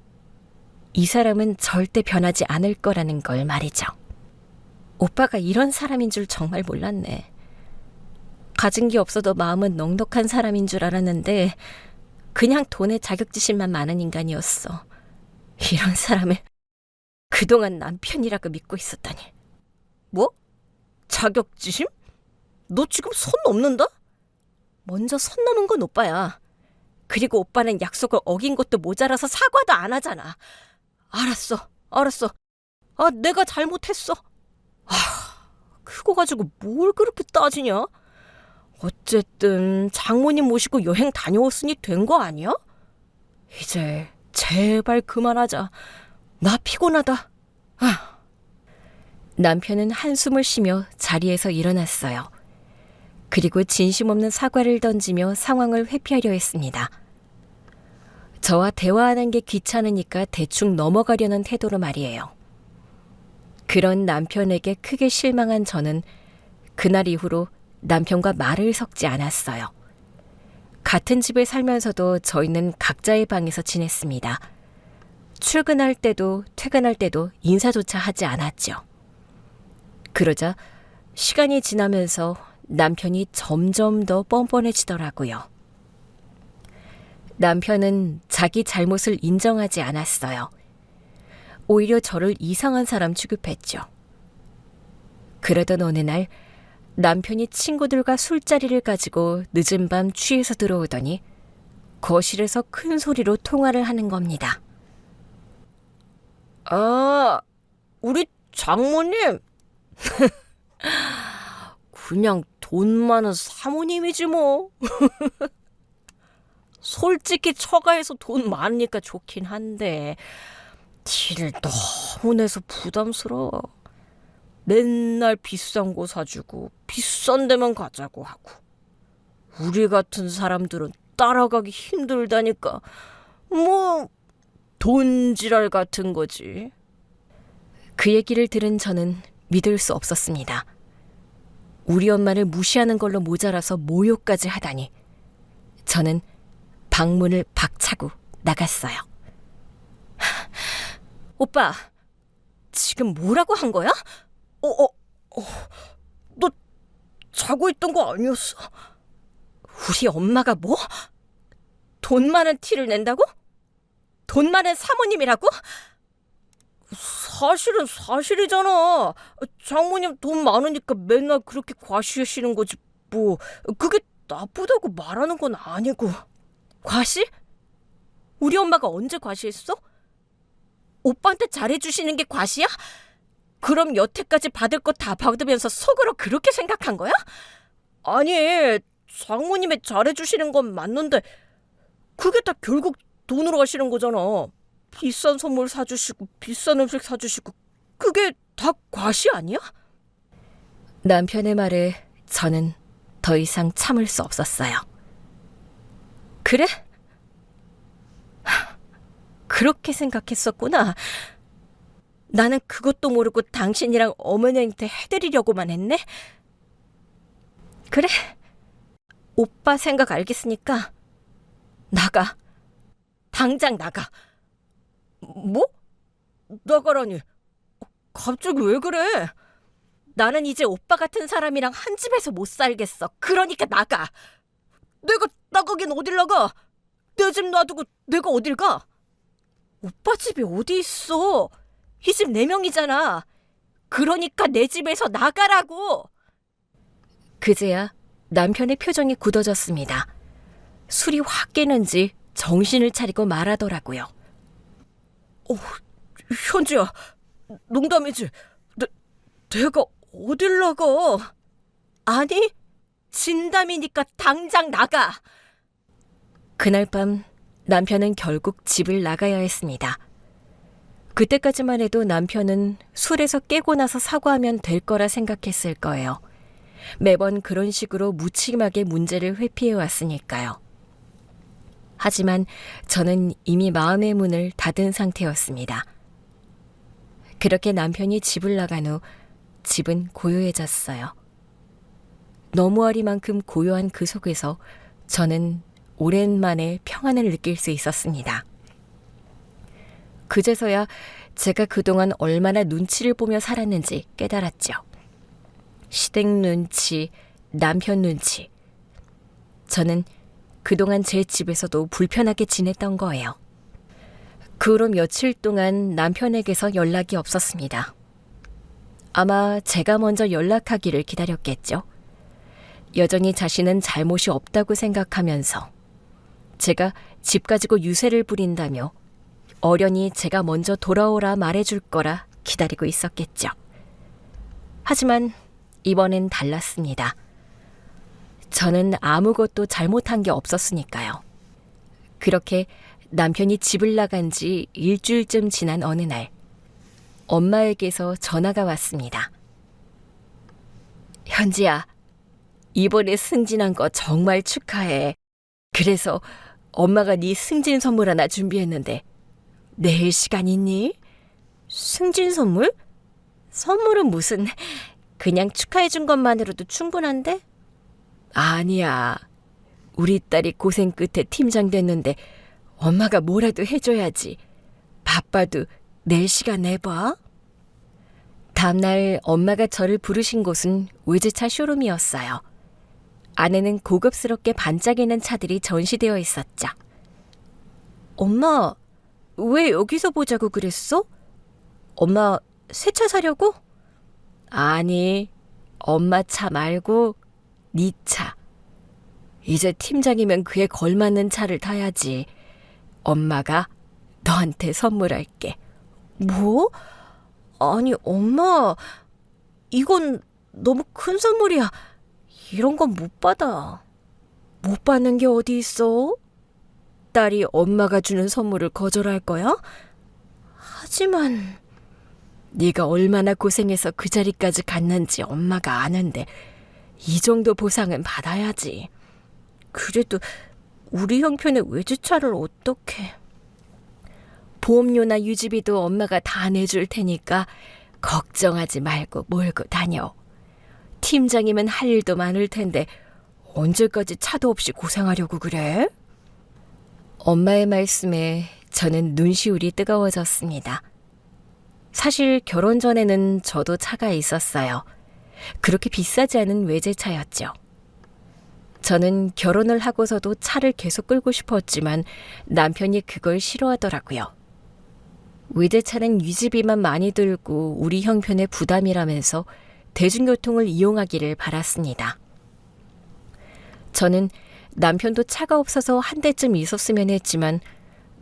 이 사람은 절대 변하지 않을 거라는 걸 말이죠. 오빠가 이런 사람인 줄 정말 몰랐네. 가진 게 없어도 마음은 넉넉한 사람인 줄 알았는데 그냥 돈에 자격지심만 많은 인간이었어. 이런 사람을 그동안 남편이라고 믿고 있었다니. 뭐? 자격지심? 너 지금 선 넘는다? 먼저 선 넘은 건 오빠야. 그리고 오빠는 약속을 어긴 것도 모자라서 사과도 안 하잖아. 알았어. 내가 잘못했어. 그거 가지고 뭘 그렇게 따지냐? 어쨌든 장모님 모시고 여행 다녀왔으니 된 거 아니야? 이제 제발 그만하자. 나 피곤하다. 남편은 한숨을 쉬며 자리에서 일어났어요. 그리고 진심 없는 사과를 던지며 상황을 회피하려 했습니다. 저와 대화하는 게 귀찮으니까 대충 넘어가려는 태도로 말이에요. 그런 남편에게 크게 실망한 저는 그날 이후로 남편과 말을 섞지 않았어요. 같은 집에 살면서도 저희는 각자의 방에서 지냈습니다. 출근할 때도 퇴근할 때도 인사조차 하지 않았죠. 그러자 시간이 지나면서 남편이 점점 더 뻔뻔해지더라고요. 남편은 자기 잘못을 인정하지 않았어요. 오히려 저를 이상한 사람 취급했죠. 그러던 어느 날 남편이 친구들과 술자리를 가지고 늦은 밤 취해서 들어오더니 거실에서 큰 소리로 통화를 하는 겁니다. 우리 장모님. 그냥 돈 많은 사모님이지 뭐. 솔직히 처가에서 돈 많으니까 좋긴 한데 티를 너무 내서 부담스러워. 맨날 비싼 거 사주고 비싼 데만 가자고 하고 우리 같은 사람들은 따라가기 힘들다니까 뭐 돈지랄 같은 거지. 그 얘기를 들은 저는 믿을 수 없었습니다. 우리 엄마를 무시하는 걸로 모자라서 모욕까지 하다니. 저는 방문을 박차고 나갔어요. 오빠, 지금 뭐라고 한 거야? 너 자고 있던 거 아니었어? 우리 엄마가 뭐? 돈 많은 티를 낸다고? 돈 많은 사모님이라고? 사실은 사실이잖아. 장모님 돈 많으니까 맨날 그렇게 과시하시는 거지 뭐. 그게 나쁘다고 말하는 건 아니고. 과시? 우리 엄마가 언제 과시했어? 오빠한테 잘해주시는 게 과시야? 그럼 여태까지 받을 거 다 받으면서 속으로 그렇게 생각한 거야? 아니, 장모님이 잘해주시는 건 맞는데 그게 다 결국 돈으로 하시는 거잖아. 비싼 선물 사주시고 비싼 음식 사주시고 그게 다 과시 아니야? 남편의 말에 저는 더 이상 참을 수 없었어요. 그래? 그렇게 생각했었구나. 나는 그것도 모르고 당신이랑 어머니한테 해드리려고만 했네? 그래. 오빠 생각 알겠으니까 나가. 당장 나가. 뭐? 나가라니. 갑자기 왜 그래? 나는 이제 오빠 같은 사람이랑 한 집에서 못 살겠어. 그러니까 나가. 내가 나가긴 어딜 나가? 내 집 놔두고 내가 어딜 가? 오빠 집이 어디 있어? 이 집 4명이잖아. 그러니까 내 집에서 나가라고. 그제야 남편의 표정이 굳어졌습니다. 술이 확 깨는지 정신을 차리고 말하더라고요. 현지야, 농담이지? 내가 어딜 나가? 아니, 진담이니까 당장 나가. 그날 밤 남편은 결국 집을 나가야 했습니다. 그때까지만 해도 남편은 술에서 깨고 나서 사과하면 될 거라 생각했을 거예요. 매번 그런 식으로 무책임하게 문제를 회피해 왔으니까요. 하지만 저는 이미 마음의 문을 닫은 상태였습니다. 그렇게 남편이 집을 나간 후 집은 고요해졌어요. 너무하리만큼 고요한 그 속에서 저는 오랜만에 평안을 느낄 수 있었습니다. 그제서야 제가 그동안 얼마나 눈치를 보며 살았는지 깨달았죠. 시댁 눈치, 남편 눈치. 저는 그동안 제 집에서도 불편하게 지냈던 거예요. 그 후로 며칠 동안 남편에게서 연락이 없었습니다. 아마 제가 먼저 연락하기를 기다렸겠죠. 여전히 자신은 잘못이 없다고 생각하면서 제가 집 가지고 유세를 부린다며 어련히 제가 먼저 돌아오라 말해줄 거라 기다리고 있었겠죠. 하지만 이번엔 달랐습니다. 저는 아무것도 잘못한 게 없었으니까요. 그렇게 남편이 집을 나간 지 일주일쯤 지난 어느 날 엄마에게서 전화가 왔습니다. 현지야, 이번에 승진한 거 정말 축하해. 그래서 엄마가 네 승진 선물 하나 준비했는데 내일 시간 있니? 승진 선물? 선물은 무슨, 그냥 축하해준 것만으로도 충분한데? 아니야. 우리 딸이 고생 끝에 팀장 됐는데 엄마가 뭐라도 해줘야지. 바빠도 내일 시간 내봐. 다음날 엄마가 저를 부르신 곳은 외제차 쇼룸이었어요. 안에는 고급스럽게 반짝이는 차들이 전시되어 있었죠. 엄마, 왜 여기서 보자고 그랬어? 엄마 새 차 사려고? 아니, 엄마 차 말고 네 차. 이제 팀장이면 그에 걸맞는 차를 타야지. 엄마가 너한테 선물할게. 뭐? 아니, 엄마, 이건 너무 큰 선물이야. 이런 건 못 받아. 못 받는 게 어디 있어? 딸이 엄마가 주는 선물을 거절할 거야? 하지만 네가 얼마나 고생해서 그 자리까지 갔는지 엄마가 아는데 이 정도 보상은 받아야지. 그래도 우리 형편의 외제차를 어떻게... 보험료나 유지비도 엄마가 다 내줄 테니까 걱정하지 말고 몰고 다녀. 팀장이면 할 일도 많을 텐데 언제까지 차도 없이 고생하려고 그래? 엄마의 말씀에 저는 눈시울이 뜨거워졌습니다. 사실 결혼 전에는 저도 차가 있었어요. 그렇게 비싸지 않은 외제차였죠. 저는 결혼을 하고서도 차를 계속 끌고 싶었지만 남편이 그걸 싫어하더라고요. 외제차는 유지비만 많이 들고 우리 형편의 부담이라면서 대중교통을 이용하기를 바랐습니다. 저는 남편도 차가 없어서 한 대쯤 있었으면 했지만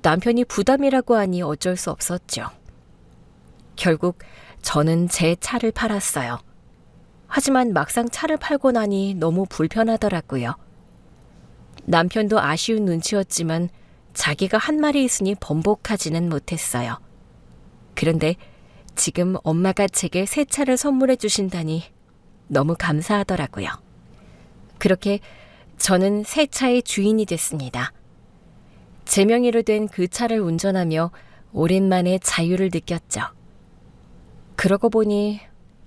남편이 부담이라고 하니 어쩔 수 없었죠. 결국 저는 제 차를 팔았어요. 하지만 막상 차를 팔고 나니 너무 불편하더라고요. 남편도 아쉬운 눈치였지만 자기가 한 말이 있으니 번복하지는 못했어요. 그런데 지금 엄마가 제게 새 차를 선물해 주신다니 너무 감사하더라고요. 그렇게 저는 새 차의 주인이 됐습니다. 제 명의로 된 그 차를 운전하며 오랜만에 자유를 느꼈죠. 그러고 보니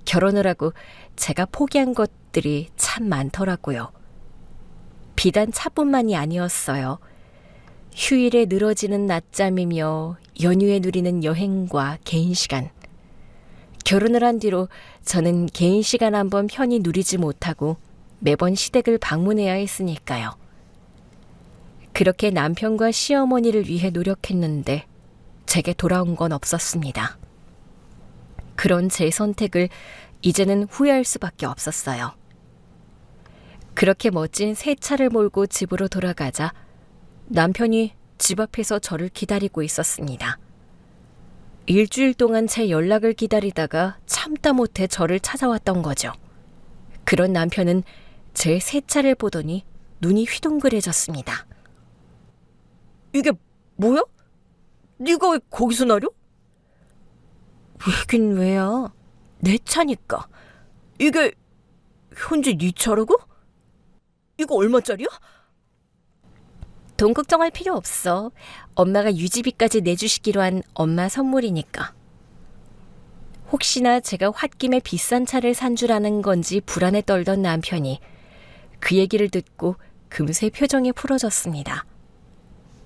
결혼을 하고 제가 포기한 것들이 참 많더라고요. 비단 차뿐만이 아니었어요. 휴일에 늘어지는 낮잠이며 연휴에 누리는 여행과 개인 시간. 결혼을 한 뒤로 저는 개인 시간 한번 편히 누리지 못하고 매번 시댁을 방문해야 했으니까요. 그렇게 남편과 시어머니를 위해 노력했는데 제게 돌아온 건 없었습니다. 그런 제 선택을 이제는 후회할 수밖에 없었어요. 그렇게 멋진 새 차를 몰고 집으로 돌아가자 남편이 집 앞에서 저를 기다리고 있었습니다. 일주일 동안 제 연락을 기다리다가 참다 못해 저를 찾아왔던 거죠. 그런 남편은 제 새 차를 보더니 눈이 휘둥그레졌습니다. 이게 뭐야? 네가 왜 거기서 나려? 왜긴 왜야? 내 차니까. 이게 현지 네 차라고? 이거 얼마짜리야? 돈 걱정할 필요 없어. 엄마가 유지비까지 내주시기로 한 엄마 선물이니까. 혹시나 제가 홧김에 비싼 차를 산 줄 아는 건지 불안에 떨던 남편이 그 얘기를 듣고 금세 표정이 풀어졌습니다.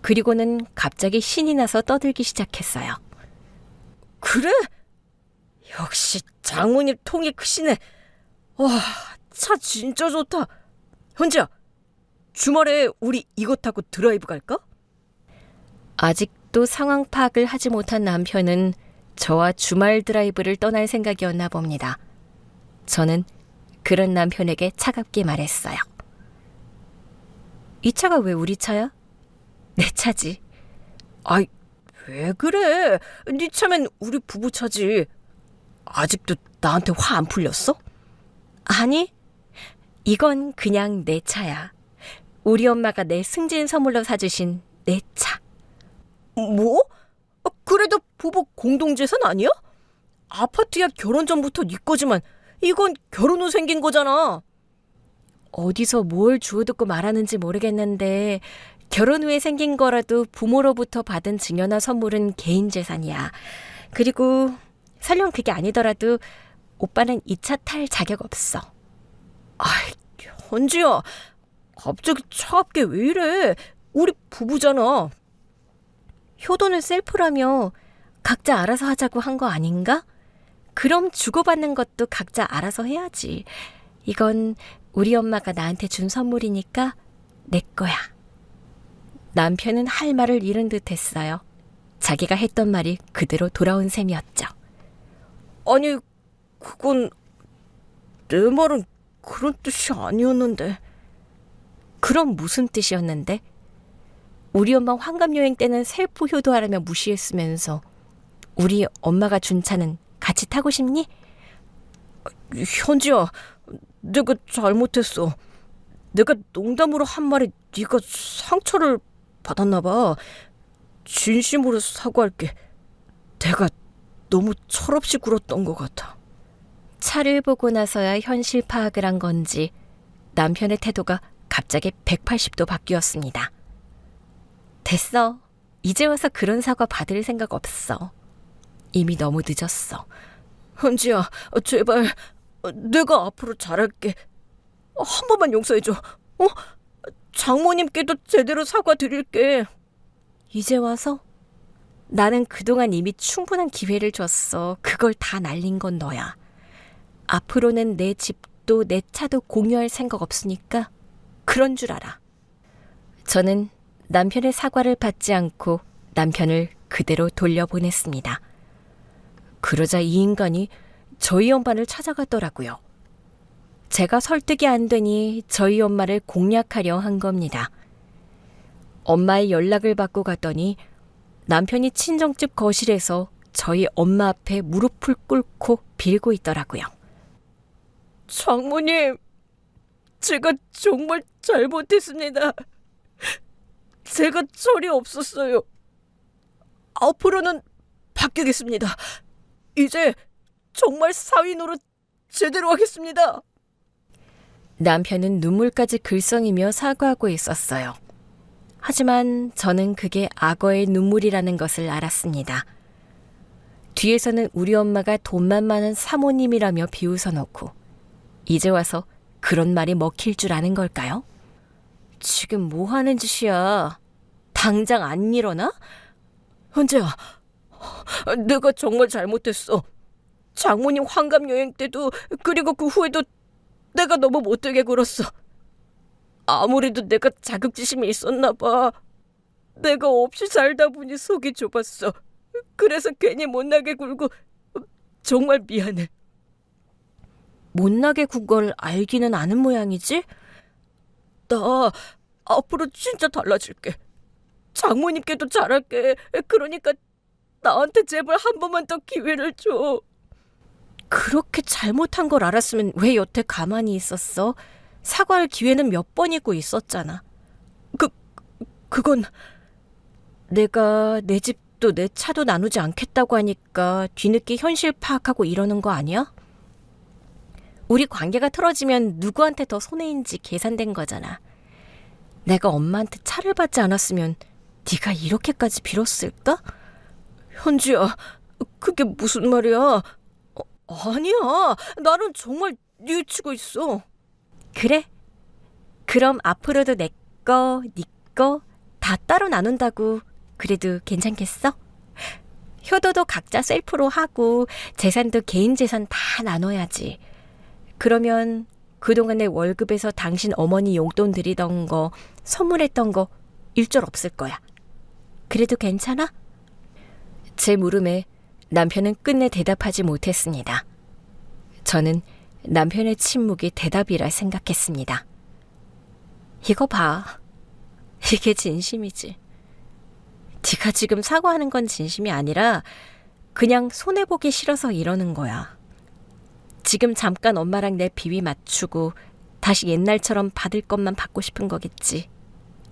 그리고는 갑자기 신이 나서 떠들기 시작했어요. 그래? 역시 장모님 통이 크시네. 와, 차 진짜 좋다. 현지야, 주말에 우리 이거 타고 드라이브 갈까? 아직도 상황 파악을 하지 못한 남편은 저와 주말 드라이브를 떠날 생각이었나 봅니다. 저는 그런 남편에게 차갑게 말했어요. 이 차가 왜 우리 차야? 내 차지. 아이, 왜 그래? 네 차면 우리 부부 차지. 아직도 나한테 화 안 풀렸어? 아니, 이건 그냥 내 차야. 우리 엄마가 내 승진 선물로 사주신 내 차. 뭐? 그래도 부부 공동재산 아니야? 아파트야 결혼 전부터 네 거지만 이건 결혼 후 생긴 거잖아. 어디서 뭘 주워듣고 말하는지 모르겠는데 결혼 후에 생긴 거라도 부모로부터 받은 증여나 선물은 개인 재산이야. 그리고 설령 그게 아니더라도 오빠는 이 차 탈 자격 없어. 아이, 현지야, 갑자기 차갑게 왜 이래? 우리 부부잖아. 효도는 셀프라며 각자 알아서 하자고 한 거 아닌가? 그럼 주고받는 것도 각자 알아서 해야지. 이건 우리 엄마가 나한테 준 선물이니까 내 거야. 남편은 할 말을 잃은 듯 했어요. 자기가 했던 말이 그대로 돌아온 셈이었죠. 아니, 그건 내 말은 그런 뜻이 아니었는데. 그럼 무슨 뜻이었는데? 우리 엄마 환갑여행 때는 셀프 효도하라며 무시했으면서 우리 엄마가 준 차는 같이 타고 싶니? 현지야, 내가 잘못했어. 내가 농담으로 한 말에 네가 상처를 받았나 봐. 진심으로 사과할게. 내가 너무 철없이 굴었던 것 같아. 차를 보고 나서야 현실 파악을 한 건지 남편의 태도가 갑자기 180도 바뀌었습니다. 됐어. 이제 와서 그런 사과 받을 생각 없어. 이미 너무 늦었어. 현지야, 제발 내가 앞으로 잘할게. 한 번만 용서해줘. 장모님께도 제대로 사과드릴게. 이제 와서? 나는 그동안 이미 충분한 기회를 줬어. 그걸 다 날린 건 너야. 앞으로는 내 집도 내 차도 공유할 생각 없으니까 그런 줄 알아. 저는 남편의 사과를 받지 않고 남편을 그대로 돌려보냈습니다. 그러자 이 인간이 저희 엄마를 찾아갔더라고요. 제가 설득이 안 되니 저희 엄마를 공략하려 한 겁니다. 엄마의 연락을 받고 갔더니 남편이 친정집 거실에서 저희 엄마 앞에 무릎을 꿇고 빌고 있더라고요. 장모님, 제가 정말 잘못했습니다. 제가 철이 없었어요. 앞으로는 바뀌겠습니다. 이제 정말 사위 노릇 제대로 하겠습니다. 남편은 눈물까지 글썽이며 사과하고 있었어요. 하지만 저는 그게 악어의 눈물이라는 것을 알았습니다. 뒤에서는 우리 엄마가 돈만 많은 사모님이라며 비웃어놓고 이제 와서 그런 말이 먹힐 줄 아는 걸까요? 지금 뭐 하는 짓이야? 당장 안 일어나? 현재야, 내가 정말 잘못했어. 장모님 환갑 여행 때도 그리고 그 후에도 내가 너무 못되게 굴었어. 아무래도 내가 자격지심이 있었나 봐. 내가 없이 살다 보니 속이 좁았어. 그래서 괜히 못나게 굴고 정말 미안해. 못나게 군 걸 알기는 아는 모양이지? 나 앞으로 진짜 달라질게. 장모님께도 잘할게. 그러니까 나한테 제발 한 번만 더 기회를 줘. 그렇게 잘못한 걸 알았으면 왜 여태 가만히 있었어? 사과할 기회는 몇 번이고 있었잖아. 그건 내가 내 집도 내 차도 나누지 않겠다고 하니까 뒤늦게 현실 파악하고 이러는 거 아니야? 우리 관계가 틀어지면 누구한테 더 손해인지 계산된 거잖아. 내가 엄마한테 차를 받지 않았으면 네가 이렇게까지 빌었을까? 현지야, 그게 무슨 말이야? 아니야, 나는 정말 뉘우치고 있어. 그래? 그럼 앞으로도 내 거, 네 거 다 따로 나눈다고 그래도 괜찮겠어? 효도도 각자 셀프로 하고 재산도 개인 재산 다 나눠야지. 그러면 그동안 내 월급에서 당신 어머니 용돈 드리던 거, 선물했던 거 일절 없을 거야. 그래도 괜찮아? 제 물음에 남편은 끝내 대답하지 못했습니다. 저는 남편의 침묵이 대답이라 생각했습니다. 이거 봐. 이게 진심이지. 네가 지금 사과하는 건 진심이 아니라 그냥 손해보기 싫어서 이러는 거야. 지금 잠깐 엄마랑 내 비위 맞추고 다시 옛날처럼 받을 것만 받고 싶은 거겠지.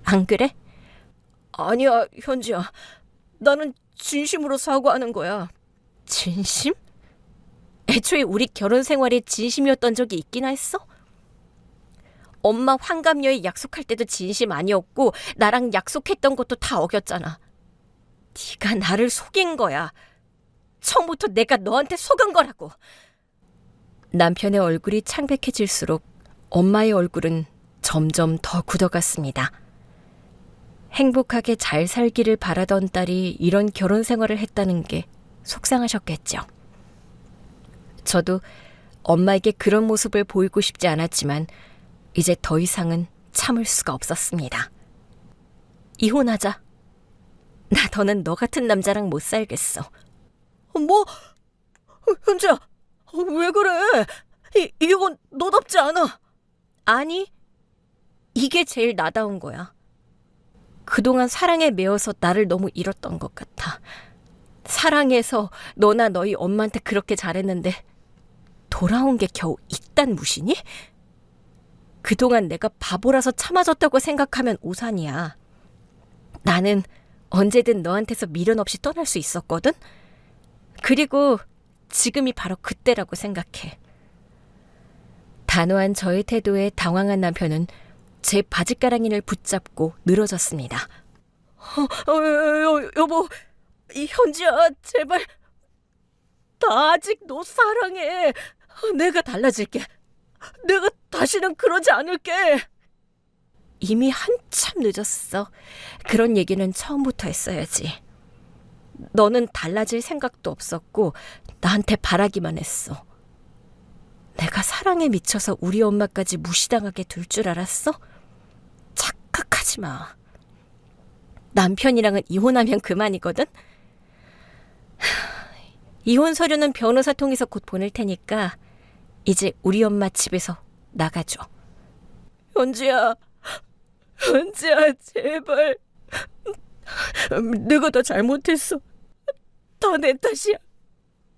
안 그래? 아니야, 현지야. 나는 진심으로 사과하는 거야. 진심? 애초에 우리 결혼 생활이 진심이었던 적이 있긴 했어? 엄마 환갑여행 약속할 때도 진심 아니었고 나랑 약속했던 것도 다 어겼잖아. 네가 나를 속인 거야. 처음부터 내가 너한테 속은 거라고. 남편의 얼굴이 창백해질수록 엄마의 얼굴은 점점 더 굳어갔습니다. 행복하게 잘 살기를 바라던 딸이 이런 결혼 생활을 했다는 게 속상하셨겠죠. 저도 엄마에게 그런 모습을 보이고 싶지 않았지만 이제 더 이상은 참을 수가 없었습니다. 이혼하자. 나 더는 너 같은 남자랑 못 살겠어. 뭐? 현지야, 왜 그래? 이건 너답지 않아. 아니, 이게 제일 나다운 거야. 그동안 사랑에 매여서 나를 너무 잃었던 것 같아. 사랑해서 너나 너희 엄마한테 그렇게 잘했는데 돌아온 게 겨우 이딴 무시니? 그동안 내가 바보라서 참아줬다고 생각하면 오산이야. 나는 언제든 너한테서 미련 없이 떠날 수 있었거든? 그리고 지금이 바로 그때라고 생각해. 단호한 저의 태도에 당황한 남편은 제 바지가랑이를 붙잡고 늘어졌습니다. 여보, 현지야, 제발. 나 아직 너 사랑해. 내가 달라질게. 내가 다시는 그러지 않을게. 이미 한참 늦었어. 그런 얘기는 처음부터 했어야지. 너는 달라질 생각도 없었고 나한테 바라기만 했어. 내가 사랑에 미쳐서 우리 엄마까지 무시당하게 둘 줄 알았어? 착각하지 마. 남편이랑은 이혼하면 그만이거든? 이혼 서류는 변호사 통해서 곧 보낼 테니까 이제 우리 엄마 집에서 나가줘. 현지야, 현지야, 제발. 내가 다 잘못했어. 다 내 탓이야.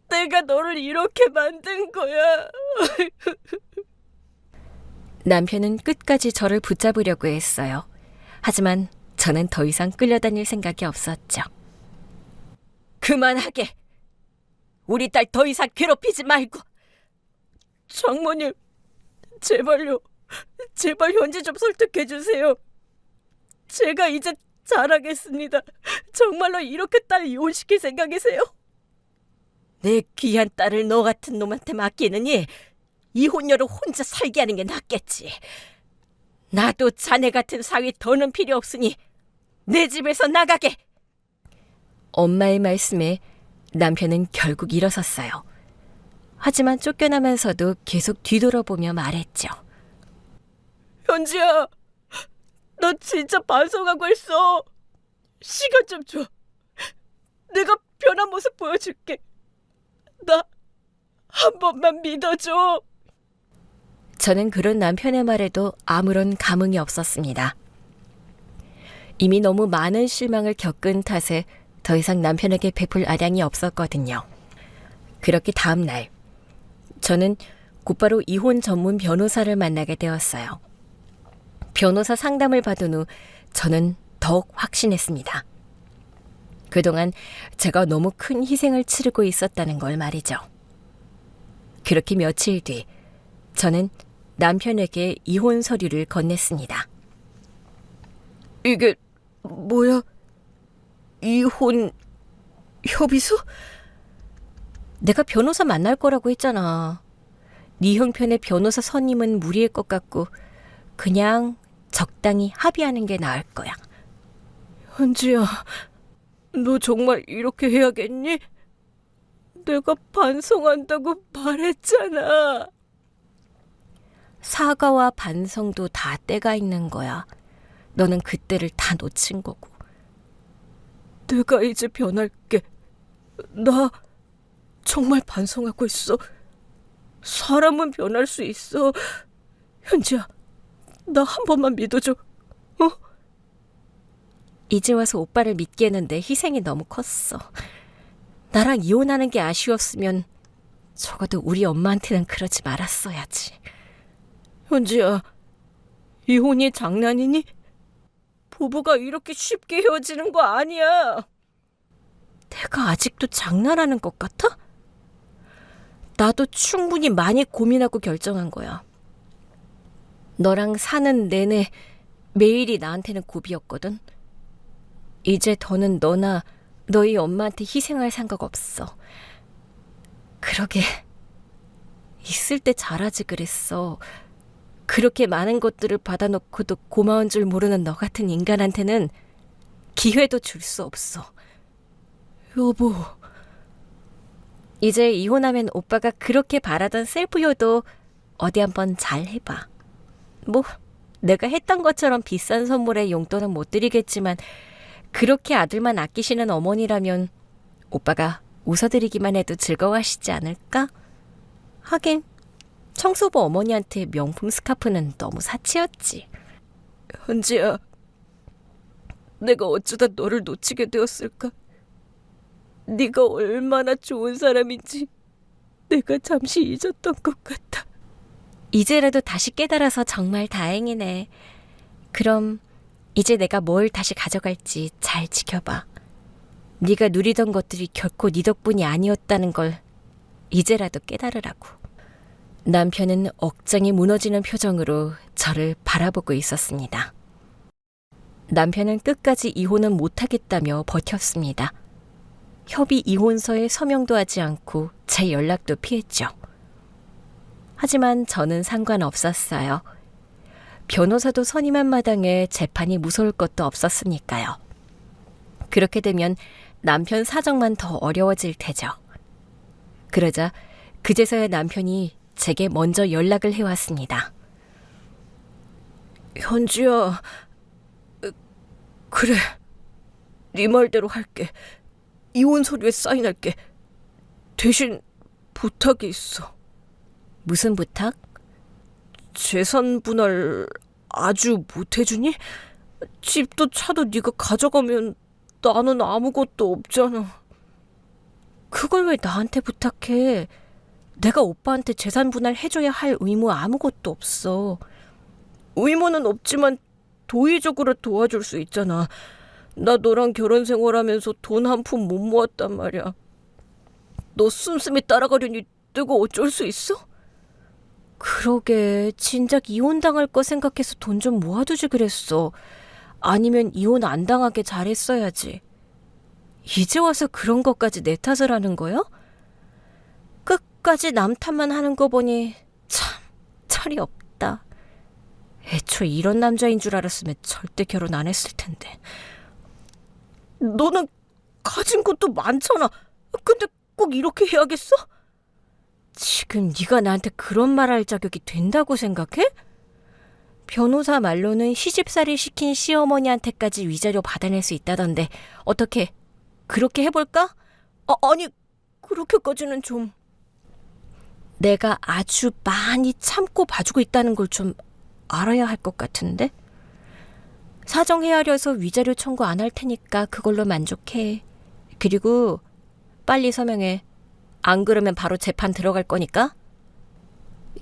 내가 너를 이렇게 만든 거야. 남편은 끝까지 저를 붙잡으려고 했어요. 하지만 저는 더 이상 끌려다닐 생각이 없었죠. 그만하게. 우리 딸 더 이상 괴롭히지 말고. 장모님, 제발요. 제발 현지 좀 설득해 주세요. 제가 이제 잘하겠습니다. 정말로 이렇게 딸 이혼시킬 생각이세요? 내 귀한 딸을 너 같은 놈한테 맡기느니 이혼녀로 혼자 살게 하는 게 낫겠지. 나도 자네 같은 사위 더는 필요 없으니 내 집에서 나가게. 엄마의 말씀에 남편은 결국 일어섰어요. 하지만 쫓겨나면서도 계속 뒤돌아보며 말했죠. 현지야, 너 진짜 반성하고 있어. 시간 좀 줘. 내가 변한 모습 보여줄게. 나 한 번만 믿어줘. 저는 그런 남편의 말에도 아무런 감흥이 없었습니다. 이미 너무 많은 실망을 겪은 탓에 더 이상 남편에게 베풀 아량이 없었거든요. 그렇게 다음 날, 저는 곧바로 이혼 전문 변호사를 만나게 되었어요. 변호사 상담을 받은 후 저는 더욱 확신했습니다. 그동안 제가 너무 큰 희생을 치르고 있었다는 걸 말이죠. 그렇게 며칠 뒤, 저는 남편에게 이혼 서류를 건넸습니다. 이게 뭐야? 이혼 협의서? 내가 변호사 만날 거라고 했잖아. 네 형편의 변호사 선임은 무리일 것 같고 그냥 적당히 합의하는 게 나을 거야. 현지야, 너 정말 이렇게 해야겠니? 내가 반성한다고 말했잖아. 사과와 반성도 다 때가 있는 거야. 너는 그때를 다 놓친 거고. 내가 이제 변할게. 나 정말 반성하고 있어. 사람은 변할 수 있어. 현지야, 나 한 번만 믿어줘. 어? 이제 와서 오빠를 믿겠는데 희생이 너무 컸어. 나랑 이혼하는 게 아쉬웠으면 적어도 우리 엄마한테는 그러지 말았어야지. 현지야, 이혼이 장난이니? 부부가 이렇게 쉽게 헤어지는 거 아니야. 내가 아직도 장난하는 것 같아? 나도 충분히 많이 고민하고 결정한 거야. 너랑 사는 내내 매일이 나한테는 고비였거든. 이제 더는 너나 너희 엄마한테 희생할 생각 없어. 그러게 있을 때 잘하지 그랬어. 그렇게 많은 것들을 받아놓고도 고마운 줄 모르는 너 같은 인간한테는 기회도 줄 수 없어. 여보, 이제 이혼하면 오빠가 그렇게 바라던 셀프효도 어디 한번 잘 해봐. 뭐 내가 했던 것처럼 비싼 선물에 용돈은 못 드리겠지만 그렇게 아들만 아끼시는 어머니라면 오빠가 웃어드리기만 해도 즐거워하시지 않을까? 하긴 청소부 어머니한테 명품 스카프는 너무 사치였지. 현지야, 내가 어쩌다 너를 놓치게 되었을까? 네가 얼마나 좋은 사람인지 내가 잠시 잊었던 것 같아. 이제라도 다시 깨달아서 정말 다행이네. 그럼 이제 내가 뭘 다시 가져갈지 잘 지켜봐. 네가 누리던 것들이 결코 네 덕분이 아니었다는 걸 이제라도 깨달으라고. 남편은 억장이 무너지는 표정으로 저를 바라보고 있었습니다. 남편은 끝까지 이혼은 못하겠다며 버텼습니다. 협의 이혼서에 서명도 하지 않고 제 연락도 피했죠. 하지만 저는 상관없었어요. 변호사도 선임한 마당에 재판이 무서울 것도 없었으니까요. 그렇게 되면 남편 사정만 더 어려워질 테죠. 그러자 그제서야 남편이 제게 먼저 연락을 해왔습니다. 현지야, 그래, 네 말대로 할게. 이혼 서류에 사인할게. 대신 부탁이 있어. 무슨 부탁? 재산 분할 아주 못해주니? 집도 차도 네가 가져가면 나는 아무것도 없잖아. 그걸 왜 나한테 부탁해? 내가 오빠한테 재산 분할 해줘야 할 의무 아무것도 없어. 의무는 없지만 도의적으로 도와줄 수 있잖아. 나 너랑 결혼 생활하면서 돈 한 푼 못 모았단 말이야. 너 씀씀이 따라가려니 내가 어쩔 수 있어? 그러게, 진작 이혼당할 거 생각해서 돈 좀 모아두지 그랬어. 아니면 이혼 안 당하게 잘했어야지. 이제 와서 그런 것까지 내 탓을 하는 거야? 끝까지 남 탓만 하는 거 보니 참 철이 없다. 애초에 이런 남자인 줄 알았으면 절대 결혼 안 했을 텐데. 너는 가진 것도 많잖아. 근데 꼭 이렇게 해야겠어? 지금 네가 나한테 그런 말할 자격이 된다고 생각해? 변호사 말로는 시집살이 시킨 시어머니한테까지 위자료 받아낼 수 있다던데 어떻게 그렇게 해볼까? 아니, 그렇게까지는 좀... 내가 아주 많이 참고 봐주고 있다는 걸 좀 알아야 할 것 같은데? 사정 헤아려서 위자료 청구 안 할 테니까 그걸로 만족해. 그리고 빨리 서명해. 안 그러면 바로 재판 들어갈 거니까.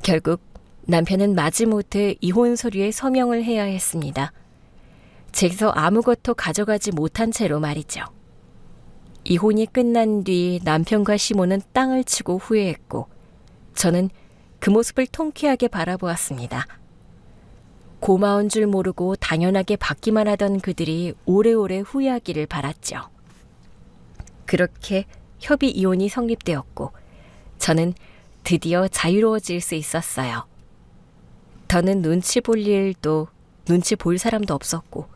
결국 남편은 마지못해 이혼 서류에 서명을 해야 했습니다. 제서 아무것도 가져가지 못한 채로 말이죠. 이혼이 끝난 뒤 남편과 시모는 땅을 치고 후회했고 저는 그 모습을 통쾌하게 바라보았습니다. 고마운 줄 모르고 당연하게 받기만 하던 그들이 오래오래 후회하기를 바랐죠. 그렇게 협의 이혼이 성립되었고 저는 드디어 자유로워질 수 있었어요. 더는 눈치 볼 일도 눈치 볼 사람도 없었고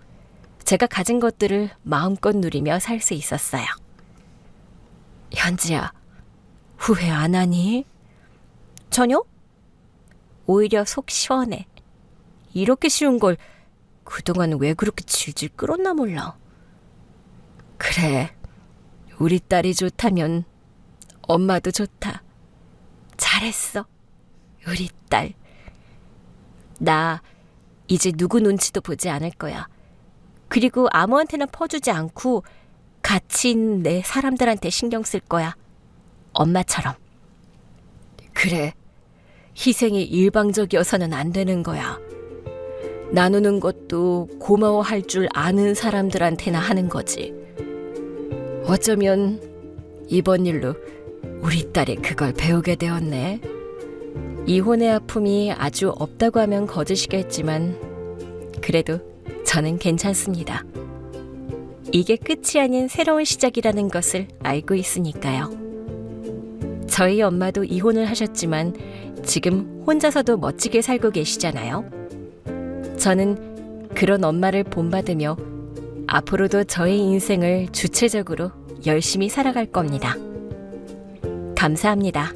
제가 가진 것들을 마음껏 누리며 살 수 있었어요. 현지야, 후회 안 하니? 전혀? 오히려 속 시원해. 이렇게 쉬운 걸 그동안 왜 그렇게 질질 끌었나 몰라. 그래, 우리 딸이 좋다면 엄마도 좋다. 잘했어, 우리 딸. 나 이제 누구 눈치도 보지 않을 거야. 그리고 아무한테나 퍼주지 않고 같이 있는 내 사람들한테 신경 쓸 거야. 엄마처럼. 그래, 희생이 일방적이어서는 안 되는 거야. 나누는 것도 고마워할 줄 아는 사람들한테나 하는 거지. 어쩌면 이번 일로 우리 딸이 그걸 배우게 되었네. 이혼의 아픔이 아주 없다고 하면 거짓이겠지만 그래도 저는 괜찮습니다. 이게 끝이 아닌 새로운 시작이라는 것을 알고 있으니까요. 저희 엄마도 이혼을 하셨지만 지금 혼자서도 멋지게 살고 계시잖아요. 저는 그런 엄마를 본받으며 앞으로도 저의 인생을 주체적으로 열심히 살아갈 겁니다. 감사합니다.